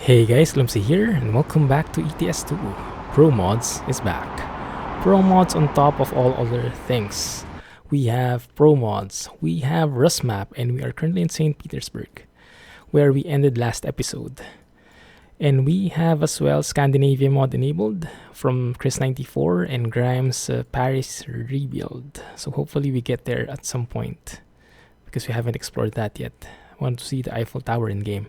Hey guys, Clumsy here, and welcome back to ETS2 ProMods is back. ProMods on top of all other things. We have ProMods, we have RusMap, and we are currently in St. Petersburg, where we ended last episode. And we have as well Scandinavia mod enabled from Chris94 and Grimes Paris rebuild. So hopefully we get there at some point, because we haven't explored that yet. I want to see the Eiffel Tower in game.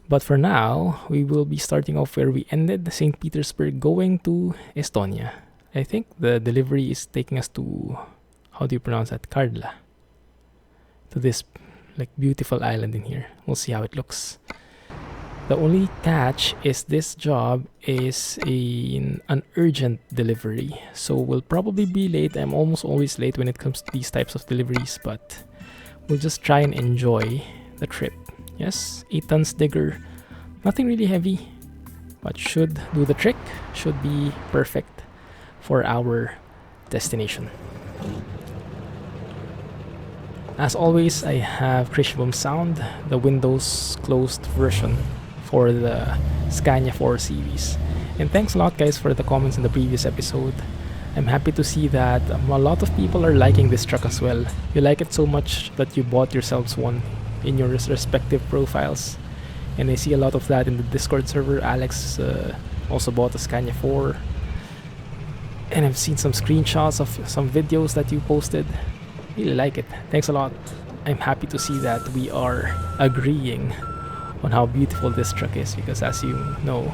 But for now, we will be starting off where we ended, St. Petersburg, going to Estonia. I think the delivery is taking us to, how do you pronounce that, Kardla. To this like beautiful island in here. We'll see how it looks. The only catch is this job is an urgent delivery. So we'll probably be late. I'm almost always late when it comes to these types of deliveries, but we'll just try and enjoy the trip. Yes, 8 tons digger, nothing really heavy, but should do the trick, should be perfect for our destination. As always, I have Crishboom sound, the Windows closed version for the Scania 4 series. And thanks a lot guys for the comments in the previous episode. I'm happy to see that a lot of people are liking this truck as well. You like it so much that you bought yourselves one in your respective profiles, and I see a lot of that in the Discord server. Alex also bought a Scania 4, and I've seen some screenshots of some videos that you posted. Really like it. Thanks a lot. I'm happy to see that we are agreeing on how beautiful this truck is, because as you know,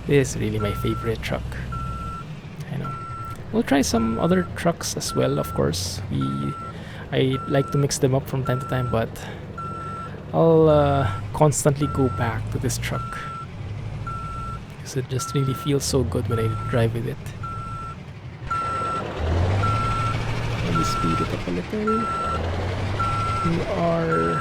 this is really my favorite truck. I know. We'll try some other trucks as well, of course. I like to mix them up from time to time, but I'll constantly go back to this truck because it just really feels so good when I drive with it. Let me speed it up a little. We are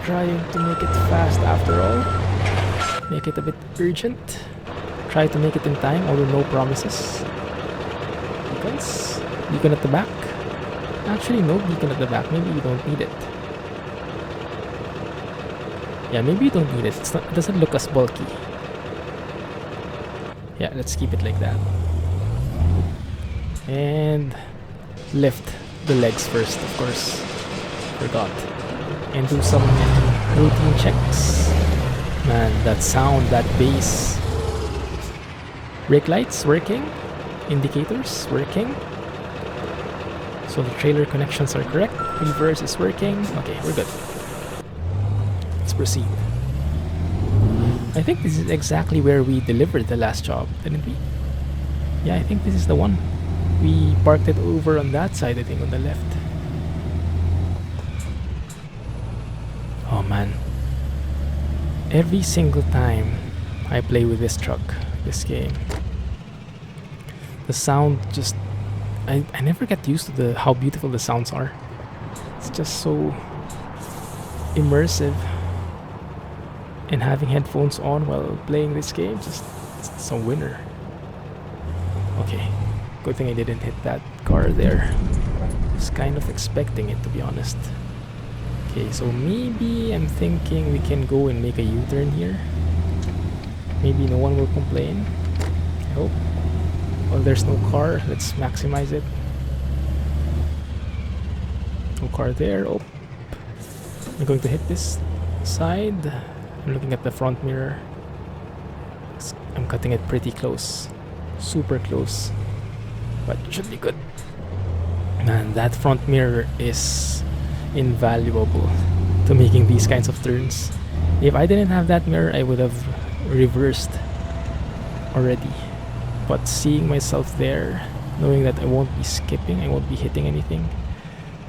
trying to make it fast after all. Make it a bit urgent. Try to make it in time, although no promises. Beacon at the back. Actually, no beacon at the back. Maybe you don't need it. Yeah, maybe you don't need it. It doesn't look as bulky. Yeah, let's keep it like that. And lift the legs first, of course. Forgot. And do some routine checks. Man, that sound, that bass. Brake lights working. Indicators working. So the trailer connections are correct. Reverse is working. Okay, we're good. Let's proceed. I think this is exactly where we delivered the last job, didn't we? Yeah, I think this is the one. We parked it over on that side, I think, on the left. Oh man. Every single time I play with this truck, this game, the sound just... I never get used to how beautiful the sounds are. It's just so immersive. And having headphones on while playing this game, it's a winner. Okay, good thing I didn't hit that car there. I was kind of expecting it, to be honest. Okay, so maybe I'm thinking we can go and make a U-turn here. Maybe no one will complain. I hope. Well, there's no car. Let's maximize it. No car there. Oh, I'm going to hit this side. I'm looking at the front mirror. I'm cutting it pretty close. Super close. But it should be good. Man, that front mirror is invaluable to making these kinds of turns. If I didn't have that mirror, I would have reversed already. But seeing myself there, knowing that I won't be skipping, I won't be hitting anything,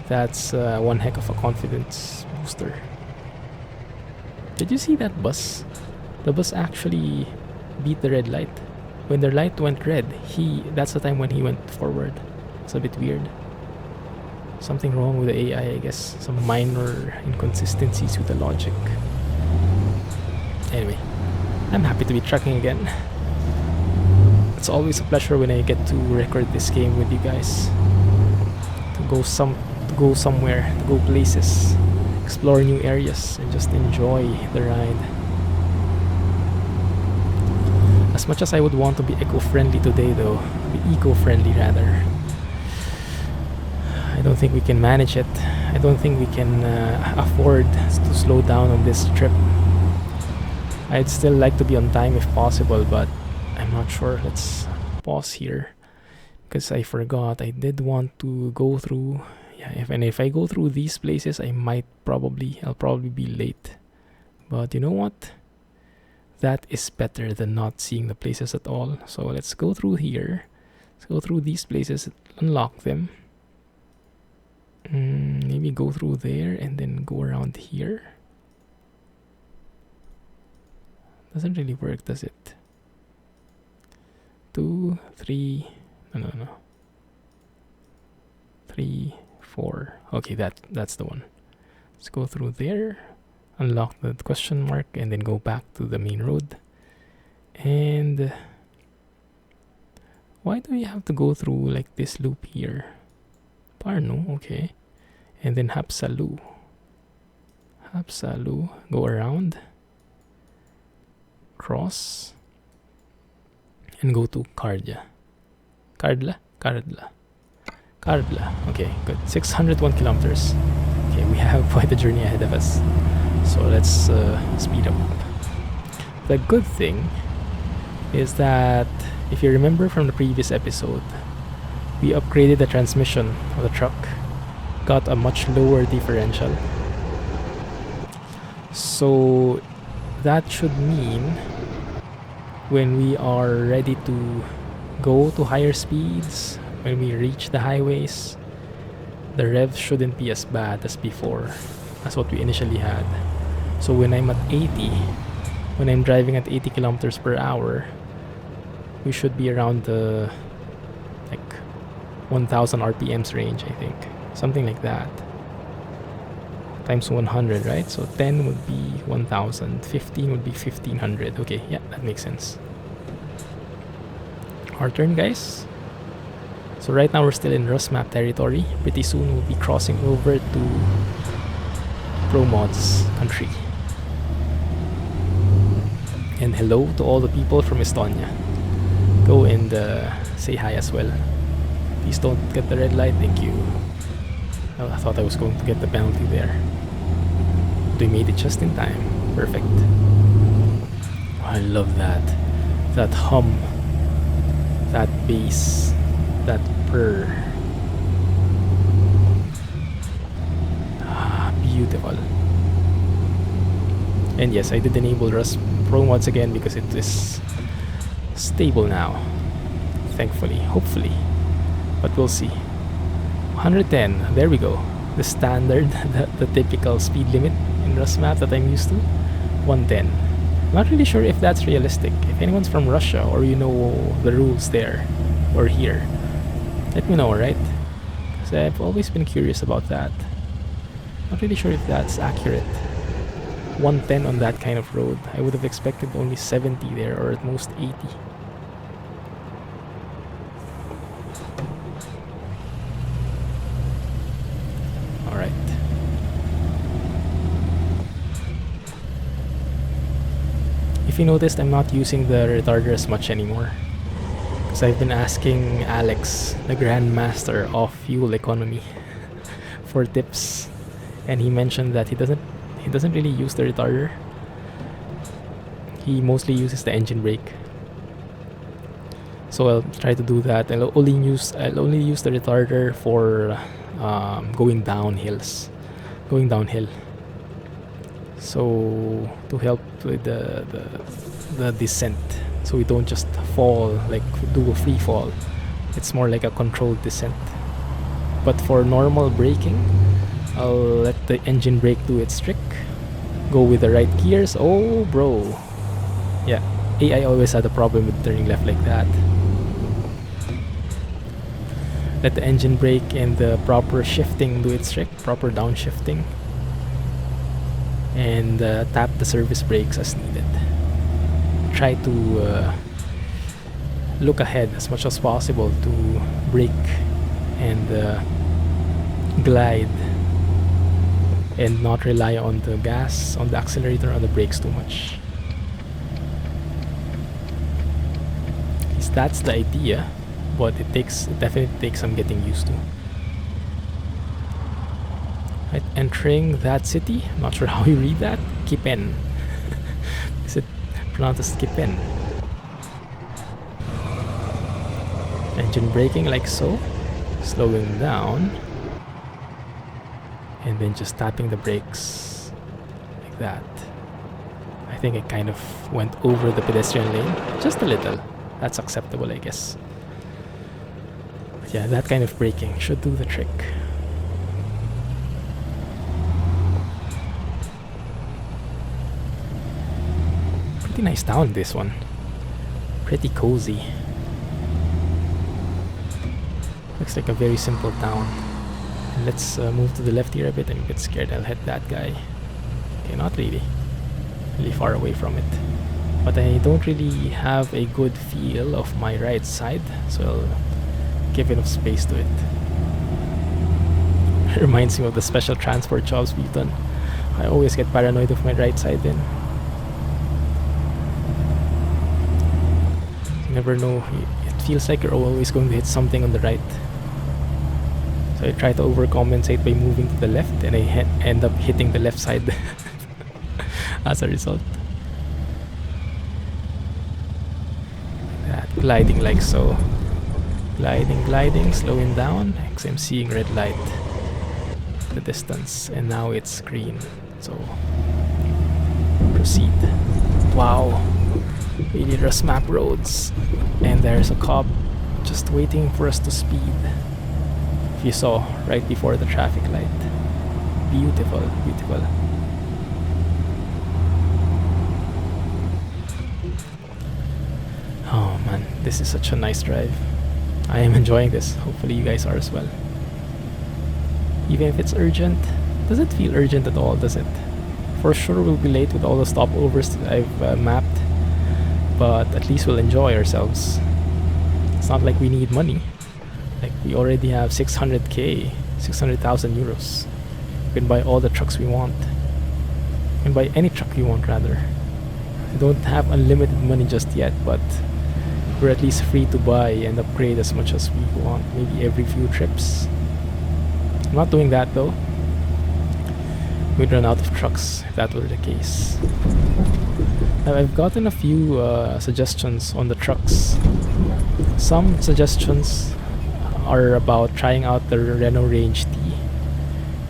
that's one heck of a confidence booster. Did you see that bus? The bus actually beat the red light. When the light went red, that's the time when he went forward. It's a bit weird. Something wrong with the AI, I guess. Some minor inconsistencies with the logic. Anyway, I'm happy to be tracking again. It's always a pleasure when I get to record this game with you guys. To go somewhere, to go places. explore new areas and just enjoy the ride. As much as I would want to be eco-friendly today though, be eco-friendly rather, I don't think we can manage it. I don't think we can afford to slow down on this trip. I'd still like to be on time if possible, but I'm not sure. Let's pause here because I forgot. I did want to go through. Yeah, if I go through these places, I'll probably be late. But you know what? That is better than not seeing the places at all. So let's go through here. Let's go through these places, unlock them. Maybe go through there and then go around here. Doesn't really work, does it? 2, 3, no. 3, 4. Okay, that's the one. Let's go through there, unlock the question mark, and then go back to the main road. And why do we have to go through like this loop here? Parno, okay. And then Hapsalu, go around, cross, and go to Kardla. Okay, good. 601 kilometers. Okay, we have quite a journey ahead of us. So let's speed up. The good thing is that if you remember from the previous episode, we upgraded the transmission of the truck, got a much lower differential. So that should mean when we are ready to go to higher speeds, when we reach the highways, the revs shouldn't be as bad as before, as what we initially had. So when I'm driving at 80 kilometers per hour, we should be around the 1000 RPMs range, I think. Something like that. Times 100, right? So 10 would be 1000, 15 would be 1500. Okay, yeah, that makes sense. Our turn, guys. So right now we're still in RusMap territory. Pretty soon we'll be crossing over to ProMods country. And hello to all the people from Estonia. Go and say hi as well. Please don't get the red light, thank you. Oh, I thought I was going to get the penalty there. They made it just in time. Perfect. Oh, I love that. That hum. That bass. That purr. Beautiful. And yes, I did enable Rust ProMods again because it is stable now. Thankfully, hopefully. But we'll see. 110, there we go. The standard, the typical speed limit in RusMap that I'm used to. 110. Not really sure if that's realistic. If anyone's from Russia or you know the rules there or here, let me know, right? Because I've always been curious about that. Not really sure if that's accurate. 110 on that kind of road. I would have expected only 70 there, or at most 80. Alright. If you noticed, I'm not using the retarder as much anymore. Because I've been asking Alex, the Grandmaster of fuel economy, for tips. And he mentioned that he doesn't really use the retarder. He mostly uses the engine brake. So I'll try to do that. I'll only use the retarder for going downhill. So to help with the descent, so we don't just fall, like do a free fall. It's more like a controlled descent. But for normal braking, I'll let the engine brake do its trick. Go with the right gears. Oh, bro. Yeah, AI always had a problem with turning left like that. Let the engine brake and the proper shifting do its trick, proper downshifting. And tap the service brakes as needed. Try to look ahead as much as possible to brake and glide and not rely on the gas, on the accelerator, on the brakes too much. At least that's the idea, but it definitely takes some getting used to. Right, entering that city, not sure how you read that. Kipen. Is it pronounced as Kipen? Engine braking like so, slowing down, and then just tapping the brakes like that. I think it kind of went over the pedestrian lane, just a little. That's acceptable, I guess. But yeah, that kind of braking should do the trick. Pretty nice town, this one. Pretty cozy. Looks like a very simple town. Let's move to the left here a bit. I'm a bit scared I'll hit that guy. Okay, not really. Really far away from it. But I don't really have a good feel of my right side, so I'll give enough space to it. It reminds me of the special transport jobs we've done. I always get paranoid of my right side then. You never know. It feels like you're always going to hit something on the right. So I try to overcompensate by moving to the left, and I end up hitting the left side as a result. That gliding like so. Gliding, slowing down, because I'm seeing red light the distance, and now it's green. So proceed. Wow, really RusMap roads, and there's a cop just waiting for us to speed. If you saw right before the traffic light. Beautiful, beautiful. Oh man, this is such a nice drive. I am enjoying this. Hopefully you guys are as well. Even if it's urgent, doesn't feel urgent at all, does it? For sure we'll be late with all the stopovers that I've mapped, but at least we'll enjoy ourselves. It's not like we need money. Like, we already have 600k, 600,000 euros. We can buy all the trucks we want. We can buy any truck we want, rather. We don't have unlimited money just yet, but we're at least free to buy and upgrade as much as we want, maybe every few trips. I'm not doing that though. We'd run out of trucks if that were the case. Now, I've gotten a few suggestions on the trucks. Some suggestions are about trying out the Renault Range T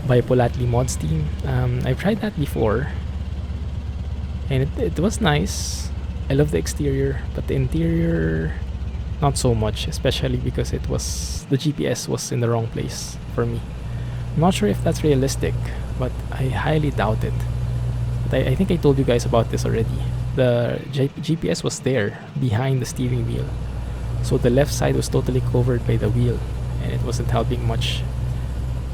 by ProMods team. I've tried that before, and it was nice. I love the exterior, but the interior not so much, especially because the GPS was in the wrong place for me. I'm not sure if that's realistic, but I highly doubt it. But I think I told you guys about this already. The GPS was there behind the steering wheel, so the left side was totally covered by the wheel, and it wasn't helping much,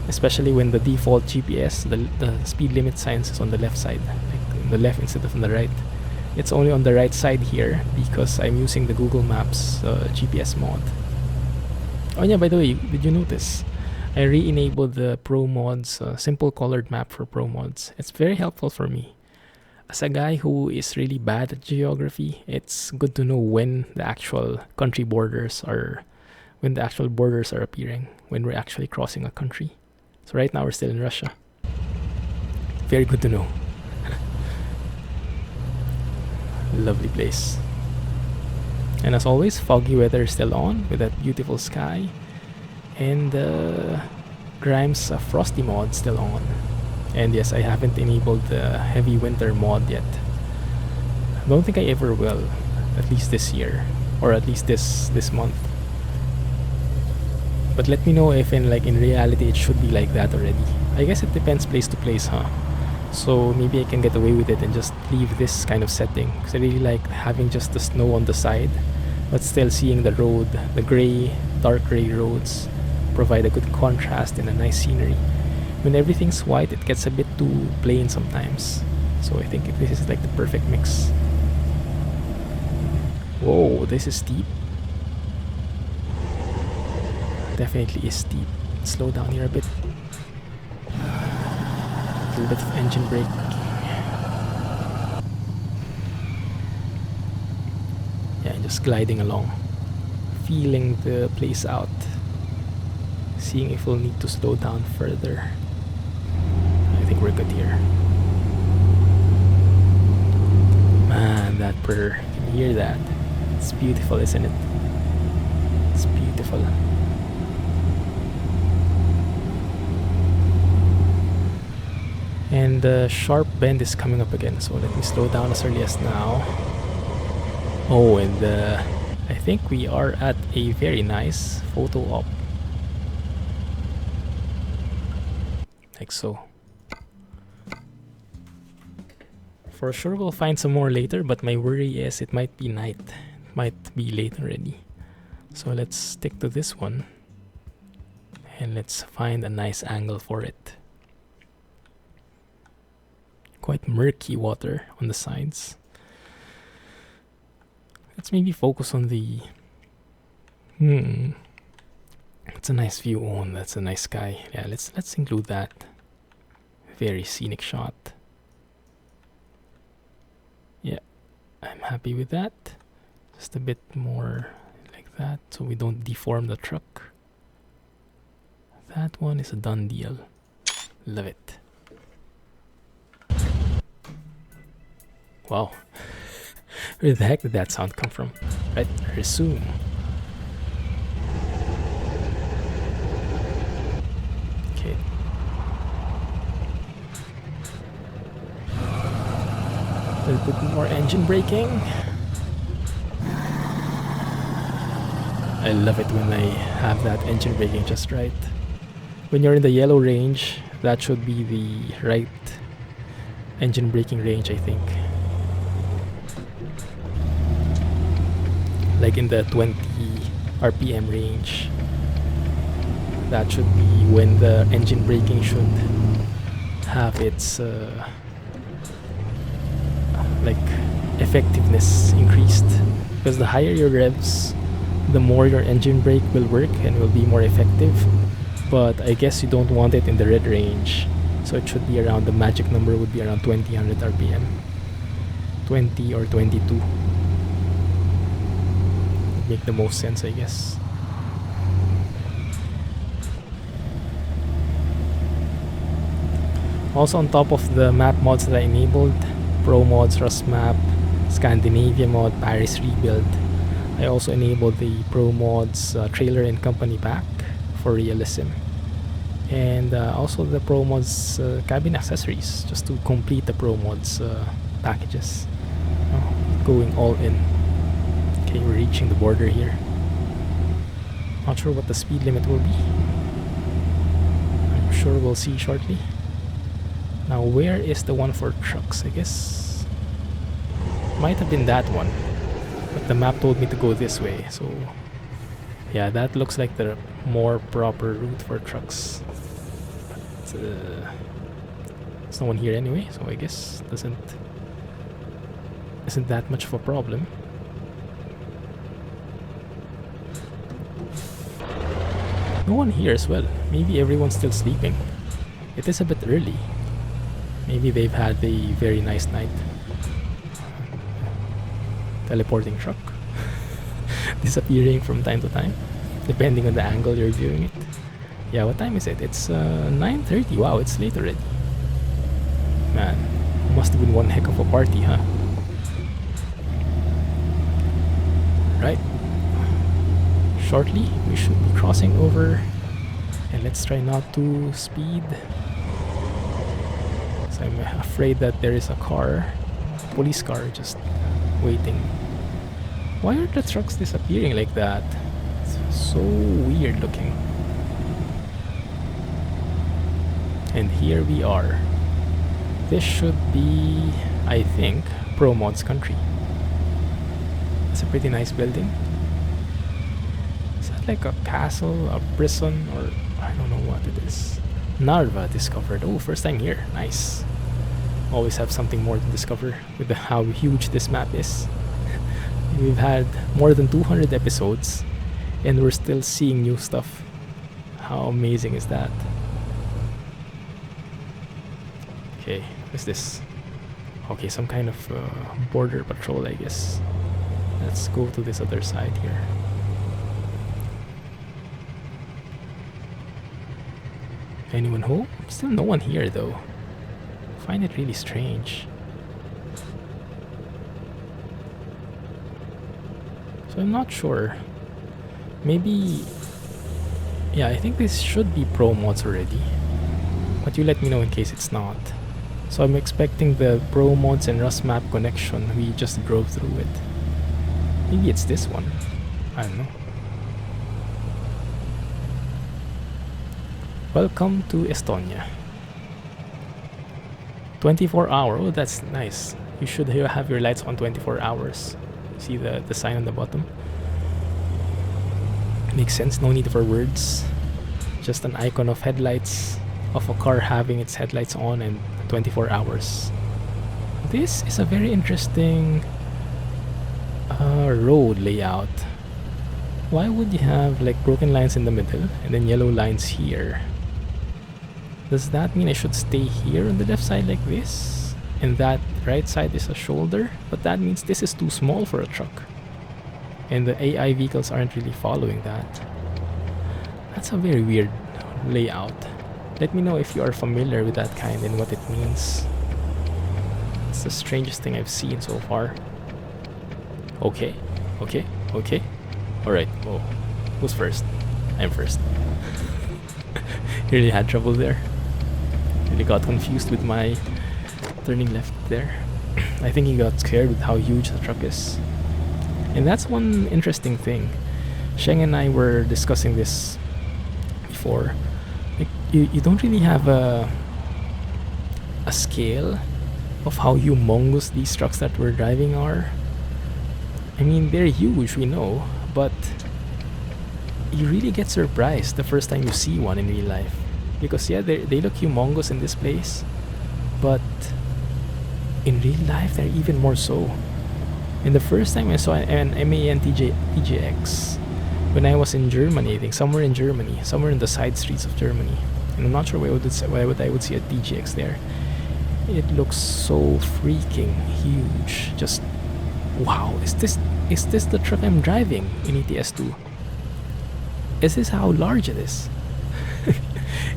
especially when the default GPS, the speed limit signs is on the left side, like on the left instead of on the right. It's only on the right side here because I'm using the Google Maps GPS mod. Oh yeah, by the way, did you notice? I re-enabled the ProMods, simple colored map for ProMods. It's very helpful for me. As a guy who is really bad at geography, it's good to know when the actual country borders are, appearing, when we're actually crossing a country. So right now we're still in Russia. Very good to know. Lovely place. And as always, foggy weather is still on with that beautiful sky, and Grimes frosty mod still on. And yes, I haven't enabled the heavy winter mod yet. I don't think I ever will, at least this year, or at least this month. But let me know if in reality it should be like that already. I guess it depends place to place, huh? So maybe I can get away with it and just leave this kind of setting, because I really like having just the snow on the side, but still seeing the road. The gray, dark gray roads provide a good contrast and a nice scenery. When everything's white, it gets a bit too plain sometimes. So I think this is like the perfect mix. Whoa, this is steep. Definitely is steep. Slow down here a bit. little bit of engine brake. Yeah, just gliding along, feeling the place out, seeing if we'll need to slow down further. I think we're good here. Man, that purr, you can hear that. It's beautiful, isn't it? It's beautiful. And the sharp bend is coming up again, so let me slow down as early as now. Oh, and I think we are at a very nice photo op. Like so. For sure we'll find some more later, but my worry is it might be night. It might be late already. So let's stick to this one. And let's find a nice angle for it. Quite murky water on the sides. Let's maybe focus on the... It's a nice view. Oh, that's a nice sky. Yeah, let's include that. Very scenic shot. Yeah, I'm happy with that. Just a bit more like that so we don't deform the truck. That one is a done deal. Love it. Wow. Where the heck did that sound come from? Right, resume. Okay. A little bit more engine braking. I love it when I have that engine braking just right. When you're in the yellow range, that should be the right engine braking range, I think. Like in the 20 RPM range. That should be when the engine braking should have its like effectiveness increased. Because the higher your revs, the more your engine brake will work and will be more effective. But I guess you don't want it in the red range. So it should be around, the magic number would be around 2000 RPM. 20 or 22. Make the most sense, I guess. Also on top of the map mods that I enabled, ProMods, RusMap, Scandinavia mod, Paris Rebuild, I also enabled the ProMods trailer and company pack for realism. And also the ProMods cabin accessories, just to complete the ProMods packages. Going all in. Okay, we're reaching the border here. Not sure what the speed limit will be. I'm sure we'll see shortly. Now, where is the one for trucks? I guess might have been that one, but the map told me to go this way. So yeah, that looks like the more proper route for trucks. But there's no one here anyway, so I guess isn't that much of a problem. No one here as well. Maybe everyone's still sleeping. It is a bit early. Maybe they've had a very nice night. Teleporting truck. Disappearing from time to time, depending on the angle you're viewing it. Yeah, what time is it? It's 9:30. Wow, it's late already. Man, must have been one heck of a party, huh? Right. Shortly, we should be crossing over, and let's try not to speed. So I'm afraid that there is a car, police car, just waiting. Why are the trucks disappearing like that? It's so weird looking. And here we are. This should be, I think, ProMods country. It's a pretty nice building. Like a castle, a prison, or I don't know what it is. Narva discovered. Oh, first time here. Nice. Always have something more to discover with how huge this map is. We've had more than 200 episodes and we're still seeing new stuff. How amazing is that? Okay, what's this? Okay, some kind of border patrol, I guess. Let's go to this other side here. Anyone home? Still no one here though. I find it really strange. So I'm not sure. Maybe... yeah, I think this should be ProMods already. But you let me know in case it's not. So I'm expecting the ProMods and RusMap connection. We just drove through it. Maybe it's this one. I don't know. Welcome to Estonia. 24 hour. Oh, that's nice. You should have your lights on 24 hours. See the sign on the bottom? Makes sense. No need for words. Just an icon of headlights of a car having its headlights on and 24 hours. This is a very interesting road layout. Why would you have like broken lines in the middle and then yellow lines here? Does that mean I should stay here on the left side like this? And that right side is a shoulder? But that means this is too small for a truck. And the AI vehicles aren't really following that. That's a very weird layout. Let me know if you are familiar with that kind and what it means. It's the strangest thing I've seen so far. Okay. Alright, whoa. Who's first? I'm first. Really had trouble there. Really got confused with my turning left there. I think he got scared with how huge the truck is. And that's one interesting thing. Sheng and I were discussing this before. Like, you don't really have a scale of how humongous these trucks that we're driving are. I mean, they're huge, we know, but you really get surprised the first time you see one in real life. Because yeah, they look humongous in this place, but in real life they're even more so. And the first time I saw an MAN TJX, when I was in Germany, I think somewhere in Germany, somewhere in the side streets of Germany, and I'm not sure why I would see a TJX there. It looks so freaking huge. Just wow, is this the truck I'm driving in ETS2? Is this how large it is?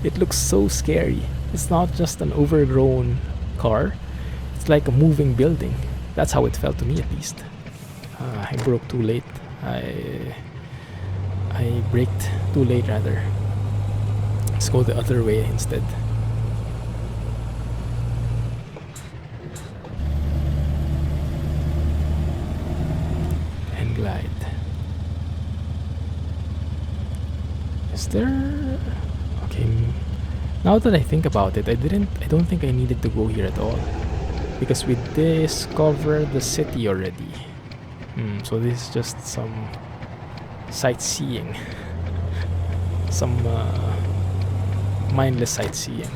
It looks so scary. It's not just an overgrown car. It's like a moving building. That's how it felt to me, at least. I broke too late. I braked too late, rather. Let's go the other way instead. And glide. Is there... okay, now that I think about it, I don't think I needed to go here at all, because we discovered the city already. So this is just some sightseeing. Some mindless sightseeing.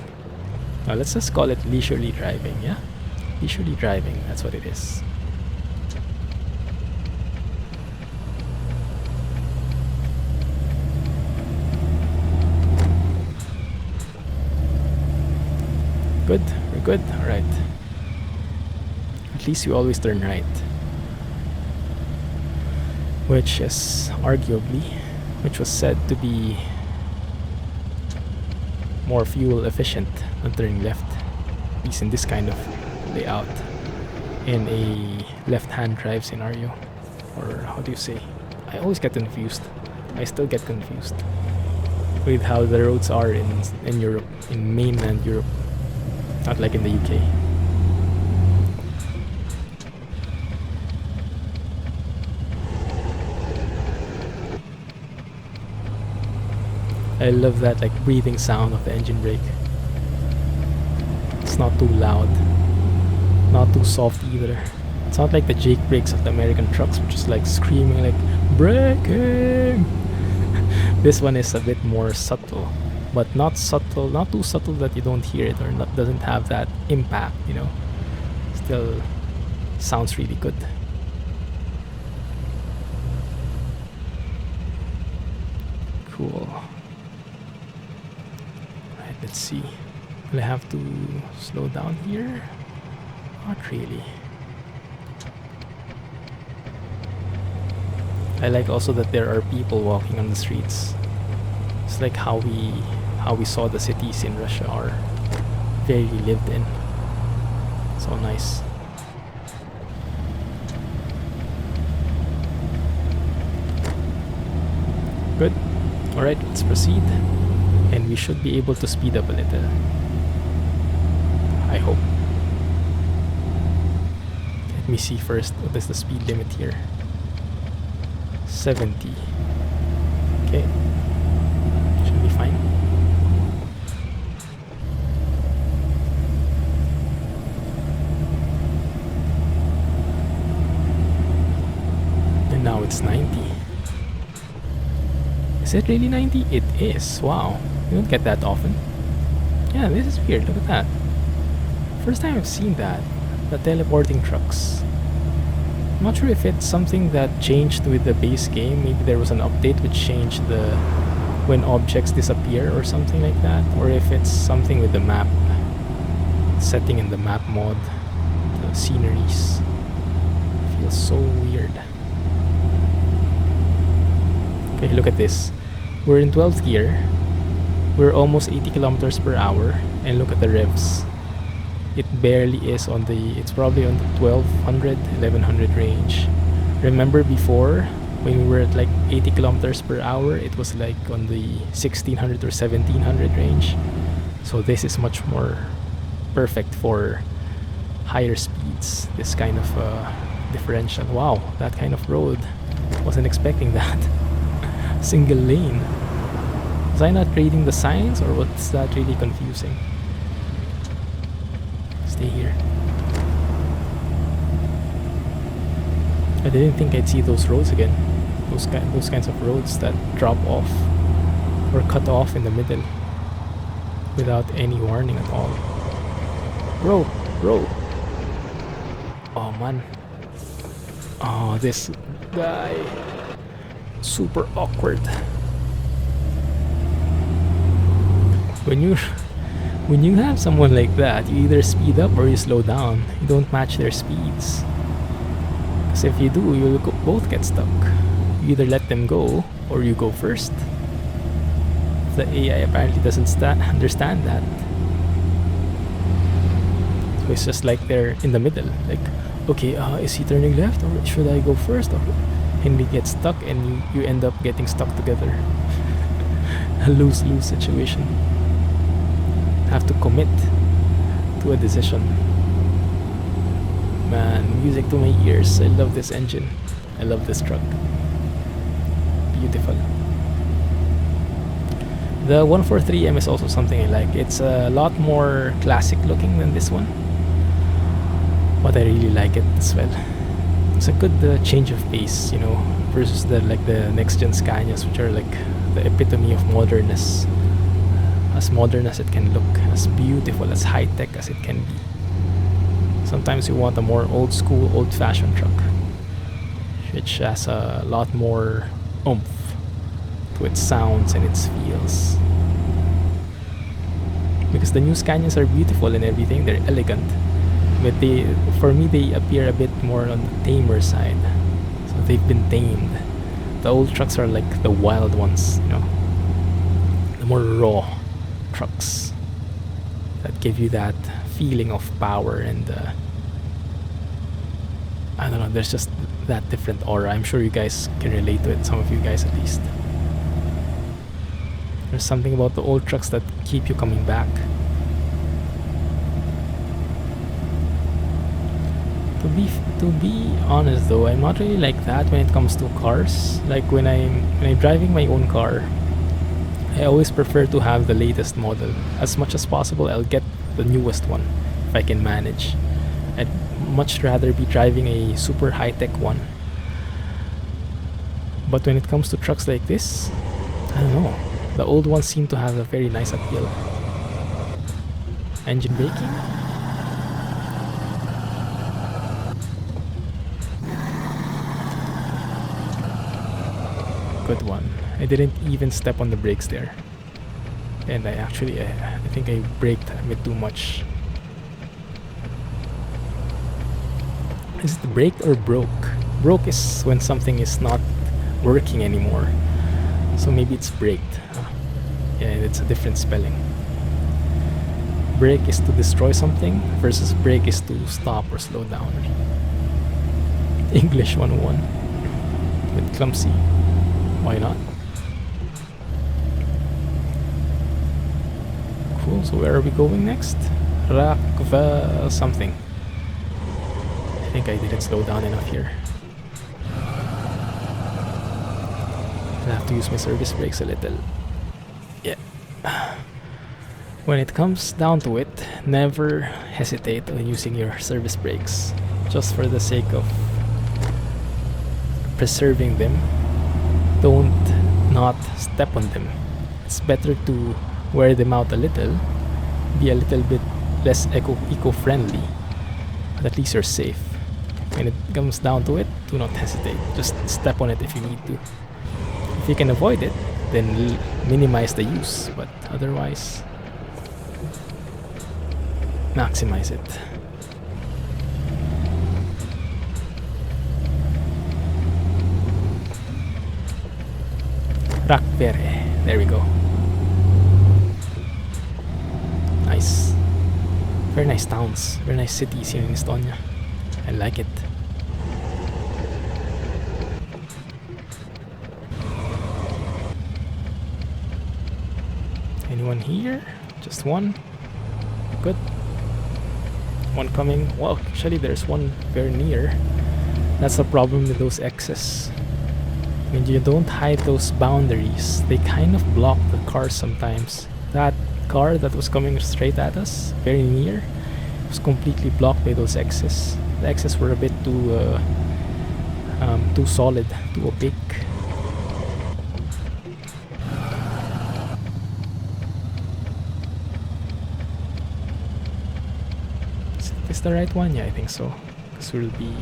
Now let's just call it leisurely driving, yeah? Leisurely driving, that's what it is. Good, we're good, alright. At least you always turn right. Which is arguably, which was said to be more fuel efficient than turning left. At least in this kind of layout. In a left-hand drive scenario. Or how do you say? I always get confused. I still get confused with how the roads are in Europe, in mainland Europe. Not like in the UK. I love that like breathing sound of the engine brake. It's not too loud, not too soft either. It's not like the Jake brakes of the American trucks, which is like screaming like braking. This one is a bit more subtle, but not subtle, not too subtle that you don't hear it or doesn't have that impact, you know. Still sounds really good. Cool. Right, let's see. Will I have to slow down here? Not really. I like also that there are people walking on the streets. It's like how we saw the cities in Russia are very lived in. So nice. Good. Alright, let's proceed. And we should be able to speed up a little. I hope. Let me see first what is the speed limit here. 70. Okay. Should be fine. And now it's 90. Is it really 90? It is. Wow. You don't get that often. Yeah, this is weird. Look at that. First time I've seen that. The teleporting trucks. I'm not sure if it's something that changed with the base game. Maybe there was an update which changed the when objects disappear or something like that. Or if it's something with the map setting in the map mod. The sceneries. Feels so weird. Okay, look at this. We're in 12th gear. We're almost 80 kilometers per hour. And look at the revs. It barely is on the... It's probably on the 1200, 1100 range. Remember before, when we were at like 80 kilometers per hour, it was like on the 1600 or 1700 range. So this is much more perfect for higher speeds. This kind of differential. Wow, that kind of road. Wasn't expecting that. Single lane. Was I not reading the signs, or was that really confusing? Stay here. I didn't think I'd see those roads again. Those kinds of roads that drop off or cut off in the middle without any warning at all. Bro. Oh man. Oh, this guy. Super awkward. When you have someone like that, you either speed up or you slow down. You don't match their speeds. Because if you do, you'll both get stuck. You either let them go or you go first. The AI apparently doesn't understand that. So it's just like they're in the middle. Like, okay, is he turning left or should I go first? And we get stuck and you end up getting stuck together. A lose-lose situation. Have to commit to a decision. Man, music to my ears. I love this engine. I love this truck. Beautiful. The 143M is also something I like. It's a lot more classic looking than this one, but I really like it as well. It's a good change of pace, you know, versus the next gen Scanias, which are like the epitome of modernness. As modern as it can look, as beautiful, as high tech as it can be. Sometimes you want a more old school, old fashioned truck, which has a lot more oomph to its sounds and its feels. Because the new Scanias are beautiful and everything, they're elegant. But for me, they appear a bit more on the tamer side. So they've been tamed. The old trucks are like the wild ones, you know, the more raw trucks that give you that feeling of power and I don't know, there's just that different aura. I'm sure you guys can relate to it, some of you guys at least. There's something about the old trucks that keep you coming back. To be honest though, I'm not really like that when it comes to cars. Like when I'm driving my own car, I always prefer to have the latest model. As much as possible, I'll get the newest one if I can manage. I'd much rather be driving a super high-tech one. But when it comes to trucks like this, I don't know. The old ones seem to have a very nice appeal. Engine braking? Good one. I didn't even step on the brakes there. And I think I braked a bit too much. Is it braked or broke? Broke is when something is not working anymore. So maybe it's braked. Yeah, it's a different spelling. Brake is to destroy something versus brake is to stop or slow down. English 101 with Clumsy. Why not? Cool, so where are we going next? Rakva something. I think I didn't slow down enough here. I'll have to use my service brakes a little. Yeah. When it comes down to it, never hesitate on using your service brakes. Just for the sake of preserving them, don't not step on them. It's better to wear them out a little, be a little bit less eco-friendly, but at least you're safe. When it comes down to it, do not hesitate. Just step on it if you need to. If you can avoid it, then minimize the use, but otherwise, maximize it. Rakvere, there we go. Nice. Very nice towns, very nice cities here in Estonia. I like it. Anyone here? Just one? Good. One coming. Well, actually there's one very near. That's the problem with those X's. When you don't hide those boundaries, they kind of block the cars sometimes. That car that was coming straight at us, very near, was completely blocked by those X's. The X's were a bit too solid, too opaque. Is this the right one? Yeah, I think so. Because we'll be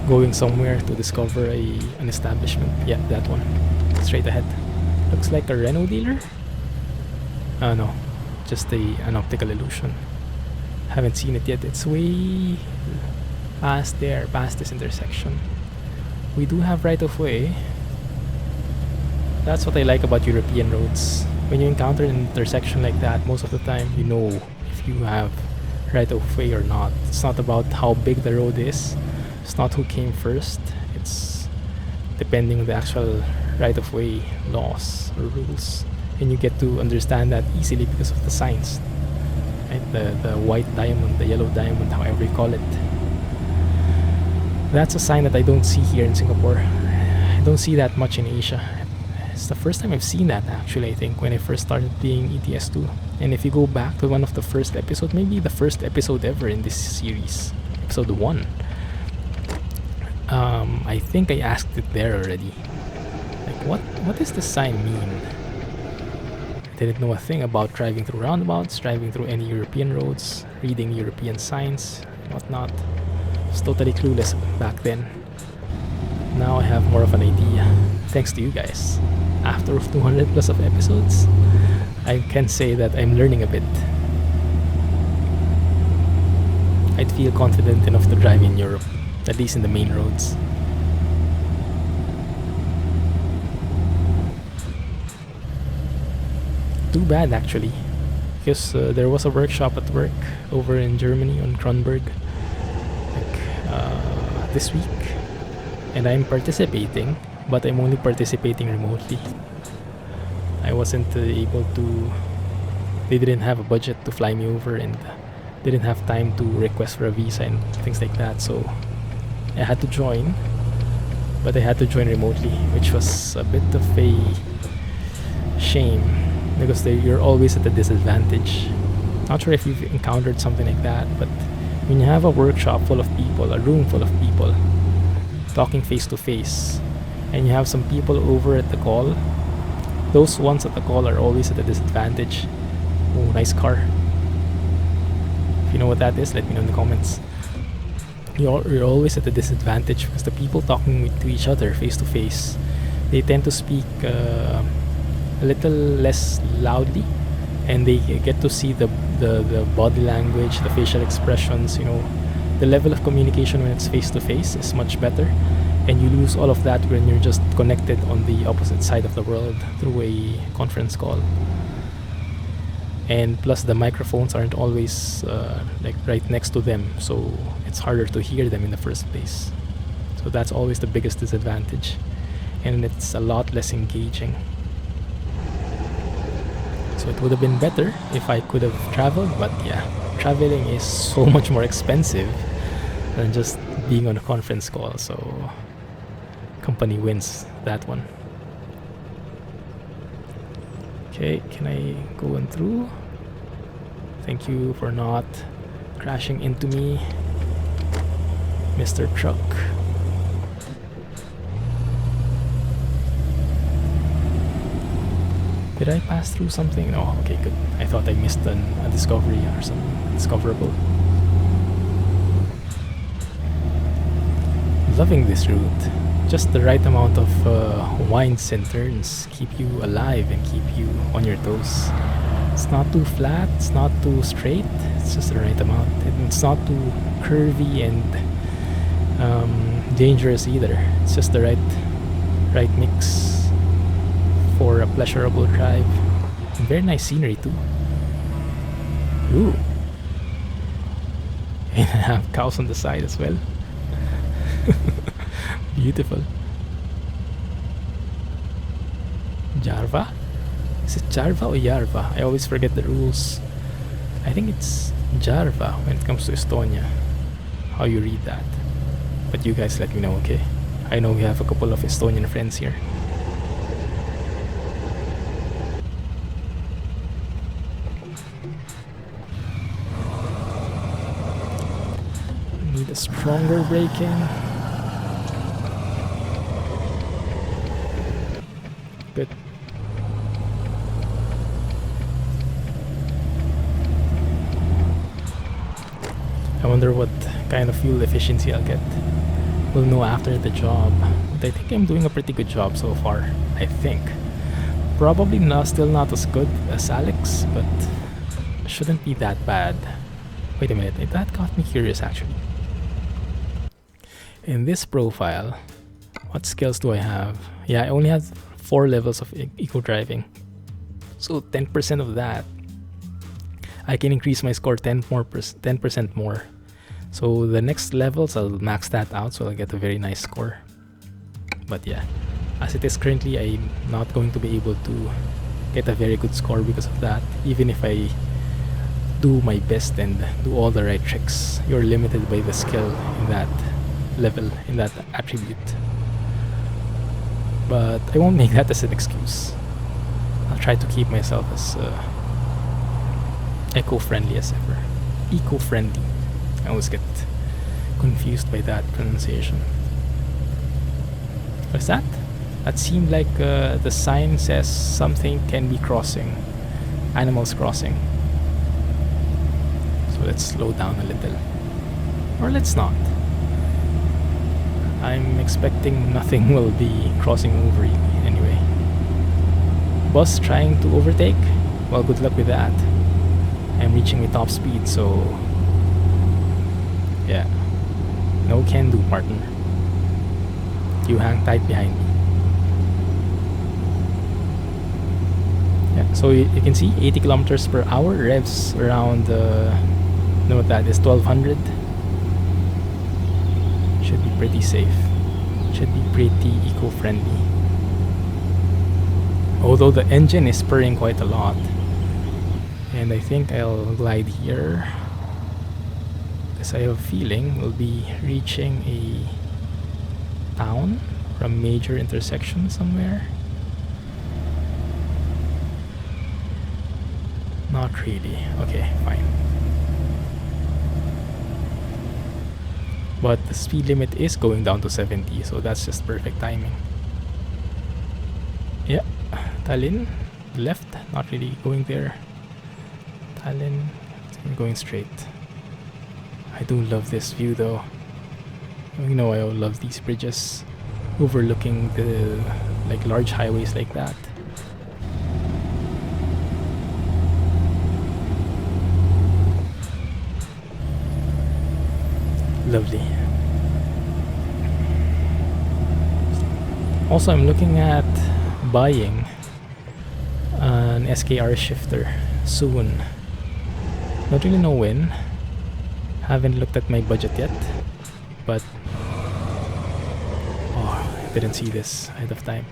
going somewhere to discover an establishment. Yeah, that one. Straight ahead. Looks like a Renault dealer? No. Just an optical illusion. Haven't seen it yet. It's way past there, past this intersection. We do have right of way. That's what I like about European roads. When you encounter an intersection like that, most of the time you know if you have right of way or not. It's not about how big the road is. It's not who came first. It's depending on the actual right of way laws or rules. And you get to understand that easily because of the signs. Right? The white diamond, the yellow diamond, however you call it. That's a sign that I don't see here in Singapore. I don't see that much in Asia. It's the first time I've seen that actually, I think, when I first started playing ETS2. And if you go back to one of the first episodes, maybe the first episode ever in this series, episode 1, I think I asked it there already. Like, what does this sign mean? I didn't know a thing about driving through roundabouts, driving through any European roads, reading European signs, and whatnot. I was totally clueless back then. Now I have more of an idea, thanks to you guys. After 200 plus of episodes, I can say that I'm learning a bit. I'd feel confident enough to drive in Europe, at least in the main roads. Too bad actually, because there was a workshop at work over in Germany on Kronberg this week, and I'm participating, but I'm only participating remotely. I wasn't able to, they didn't have a budget to fly me over and didn't have time to request for a visa and things like that, so I had to join, but I had to join remotely, which was a bit of a shame because you're always at a disadvantage. Not sure if you've encountered something like that, but when you have a workshop full of people, a room full of people talking face to face, and you have some people over at the call, those ones at the call are always at a disadvantage. Oh, nice car. If you know what that is, let me know in the comments. You're always at a disadvantage because the people talking to each other face to face, they tend to speak a little less loudly, and they get to see the body language, the facial expressions. The level of communication when it's face to face is much better, and you lose all of that when you're just connected on the opposite side of the world through a conference call. And plus the microphones aren't always like right next to them, so it's harder to hear them in the first place. So that's always the biggest disadvantage, and it's a lot less engaging. So it would have been better if I could have traveled, but yeah, traveling is so much more expensive than just being on a conference call, so company wins that one. Okay, can I go in through? Thank you for not crashing into me, Mr. Truck. Did I pass through something? No, okay, good. I thought I missed a discovery or something discoverable. Loving this route. Just the right amount of winds and turns keep you alive and keep you on your toes. It's not too flat, it's not too straight, it's just the right amount. It's not too curvy and dangerous either. It's just the right mix for a pleasurable drive. And very nice scenery too. Ooh. And I have cows on the side as well. Beautiful. Jarva? Is it Jarva or Yarva? I always forget the rules. I think it's Jarva when it comes to Estonia. How you read that. But you guys let me know, okay? I know we have a couple of Estonian friends here. Need a stronger braking. Good. I wonder what kind of fuel efficiency I'll get. We'll know after the job. But I think I'm doing a pretty good job so far. I think. Probably still not as good as Alex, but shouldn't be that bad. Wait a minute, that got me curious actually. In this profile, what skills do I have? Yeah, I only have 4 levels of eco driving. So 10% of that, I can increase my score 10% more. So the next levels, I'll max that out, so I'll get a very nice score. But yeah, as it is currently, I'm not going to be able to get a very good score because of that. Even if I do my best and do all the right tricks, you're limited by the skill in that level, in that attribute. But I won't make that as an excuse. I'll try to keep myself as eco-friendly as ever. Eco-friendly. I always get confused by that pronunciation. What's that? That seemed like the sign says something can be crossing. Animals crossing. So let's slow down a little. Or let's not. I'm expecting nothing will be crossing over me anyway. Bus trying to overtake? Well, good luck with that. I'm reaching my top speed, so yeah. No can do, partner. You hang tight behind me. Yeah, so you can see 80 kilometers per hour revs around know what that is, 1200. Should be pretty safe. Should be pretty eco-friendly. Although the engine is purring quite a lot. And I think I'll glide here, because I have a feeling we'll be reaching a town or a major intersection somewhere. Not really. Okay, fine. But the speed limit is going down to 70, so that's just perfect timing. Yeah, Tallinn, left, not really going there. Tallinn, going straight. I do love this view though. You know, I love these bridges overlooking the large highways like that. Lovely. Also, I'm looking at buying an SKR shifter soon. Don't really know when. Haven't looked at my budget yet, but I didn't see this ahead of time.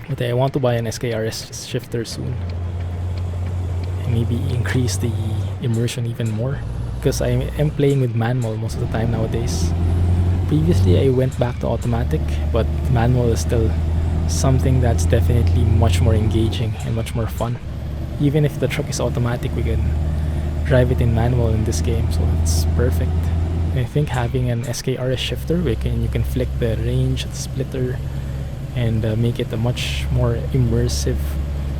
But I want to buy an SKR shifter soon, and maybe increase the immersion even more, because I am playing with manual most of the time nowadays. Previously I went back to automatic, but manual is still something that's definitely much more engaging and much more fun. Even if the truck is automatic, we can drive it in manual in this game, so it's perfect. And I think having an SKRS shifter, you can flick the range, the splitter, and make it a much more immersive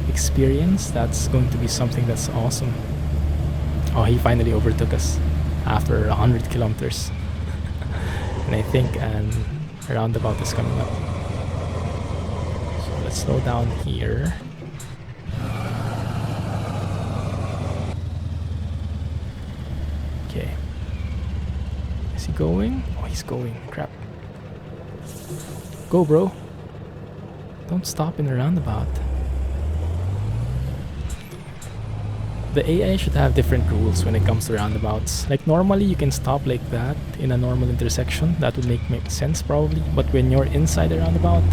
experience. That's going to be something that's awesome. Oh, he finally overtook us after 100 kilometers. And I think a roundabout is coming up. So let's slow down here. Okay. Is he going? Oh, he's going. Crap. Go, bro. Don't stop in the roundabout. The AI should have different rules when it comes to roundabouts. Like normally you can stop like that in a normal intersection. That would make sense probably. But when you're inside the roundabout,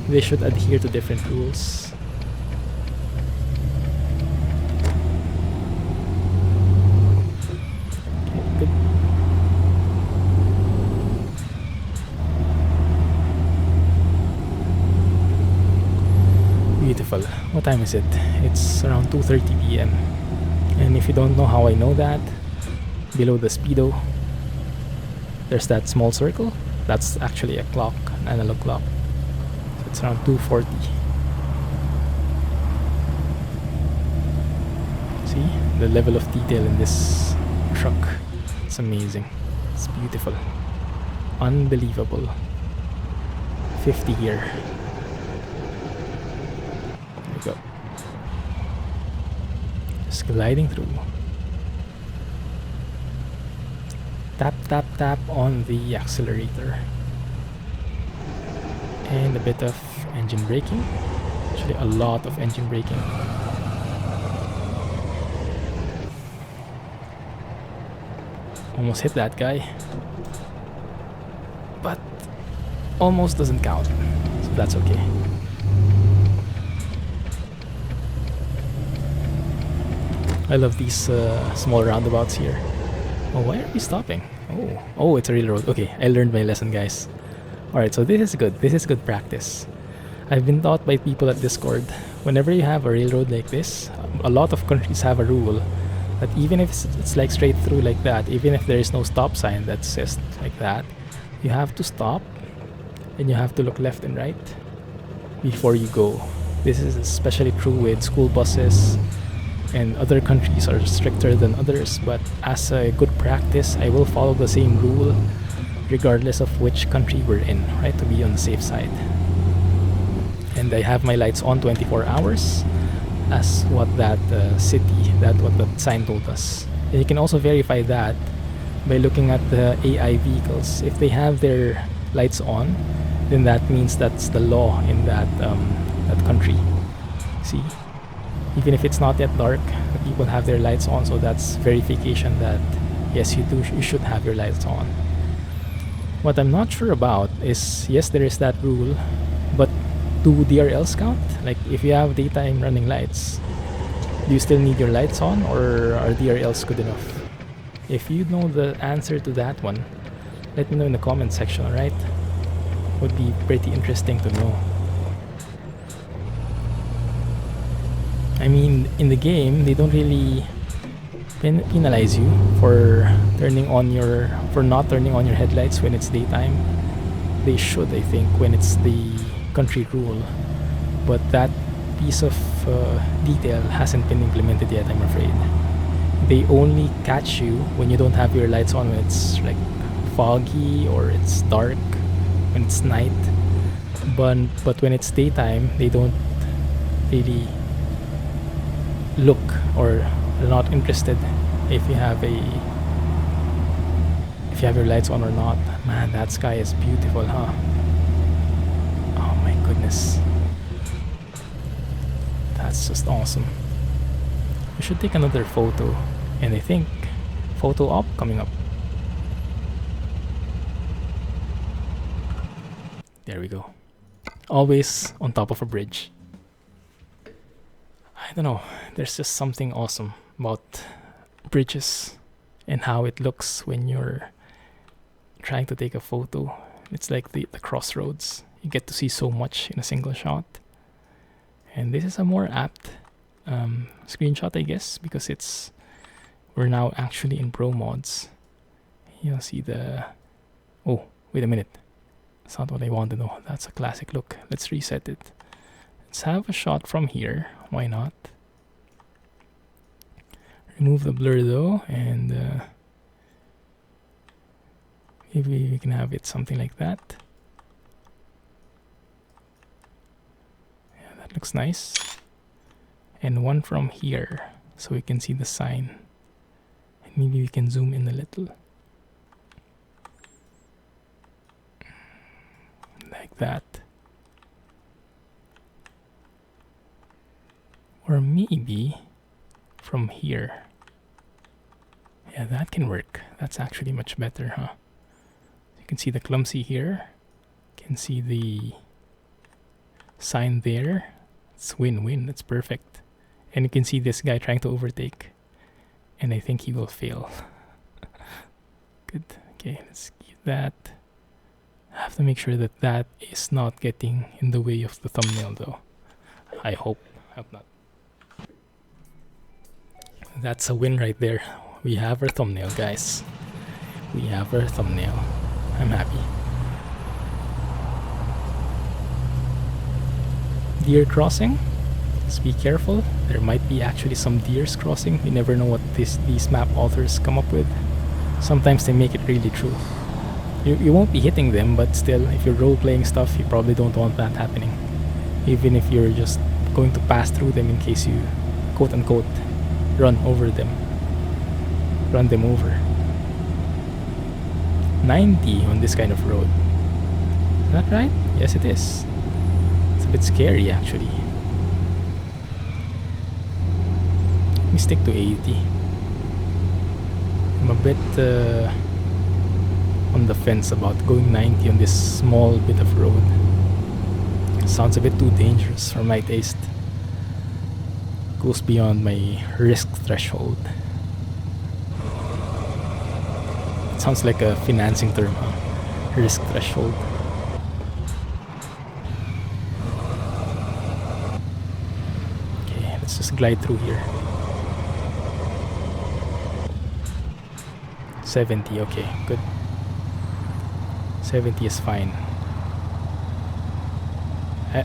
they should adhere to different rules. Okay, good. Beautiful. What time is it? It's around 2:30 p.m. And if you don't know how I know that, below the speedo, there's that small circle. That's actually a clock, an analog clock. So it's around 2:40. See the level of detail in this truck. It's amazing. It's beautiful. Unbelievable. 50 here. There we go. Just gliding through. Tap, tap, tap on the accelerator. And a bit of engine braking. Actually, a lot of engine braking. Almost hit that guy. But almost doesn't count. So that's okay. I love these small roundabouts here. Oh, why are we stopping? Oh, it's a real road. Okay, I learned my lesson, guys. Alright, so this is good. This is good practice. I've been taught by people at Discord, whenever you have a railroad like this, a lot of countries have a rule that even if it's like straight through like that, even if there is no stop sign that says like that, you have to stop and you have to look left and right before you go. This is especially true with school buses, and other countries are stricter than others, but as a good practice, I will follow the same rule regardless of which country we're in, right, to be on the safe side. And I have my lights on 24 hours as what that what that sign told us. And you can also verify that by looking at the AI vehicles. If they have their lights on, then that means that's the law in that country. See? Even if it's not yet dark, the people have their lights on, so that's verification that yes, you should have your lights on. What I'm not sure about is, yes, there is that rule, but do DRLs count? Like if you have daytime running lights, do you still need your lights on, or are DRLs good enough? If you know the answer to that one, let me know in the comment section, alright? Would be pretty interesting to know. I mean, in the game, they don't really penalize you for not turning on your headlights when it's daytime. They should, I think, when it's the country rule. But that piece of detail hasn't been implemented yet, I'm afraid. They only catch you when you don't have your lights on, when it's like foggy or it's dark, when it's night. But when it's daytime, they don't really look, or are not interested if you have if you have your lights on or not. Man, that sky is beautiful, huh? Oh my goodness. That's just awesome. We should take another photo, and I think photo op coming up. There we go. Always on top of a bridge. I don't know, there's just something awesome about bridges and how it looks when you're trying to take a photo. It's like the crossroads. You get to see so much in a single shot. And this is a more apt screenshot, I guess, because we're now actually in ProMods. You'll see the... Oh, wait a minute. That's not what I want to know. That's a classic look. Let's reset it. Let's have a shot from here. Why not? Remove the blur though, and maybe we can have it something like that. Yeah, that looks nice. And one from here, so we can see the sign. And maybe we can zoom in a little. Like that. Or maybe from here. Yeah, that can work. That's actually much better, huh? You can see the Clumsy here. You can see the sign there. It's win-win. That's perfect. And you can see this guy trying to overtake. And I think he will fail. Good. Okay, let's keep that. I have to make sure that that is not getting in the way of the thumbnail though. I hope not. That's a win right there. We have our thumbnail, guys. We have our thumbnail. I'm happy. Deer crossing. Just be careful. There might be actually some deers crossing. You never know what these map authors come up with. Sometimes they make it really true. You won't be hitting them, but still, if you're role-playing stuff, you probably don't want that happening. Even if you're just going to pass through them in case you, quote-unquote, run over them. Run them over. 90 on this kind of road. Is that right? Yes, it is. It's a bit scary, actually. Let me stick to 80. I'm a bit on the fence about going 90 on this small bit of road. It sounds a bit too dangerous for my taste. Goes beyond my risk threshold. It sounds like a financing term, huh? Risk threshold. Okay, let's just glide through here. 70, okay, good. 70 is fine.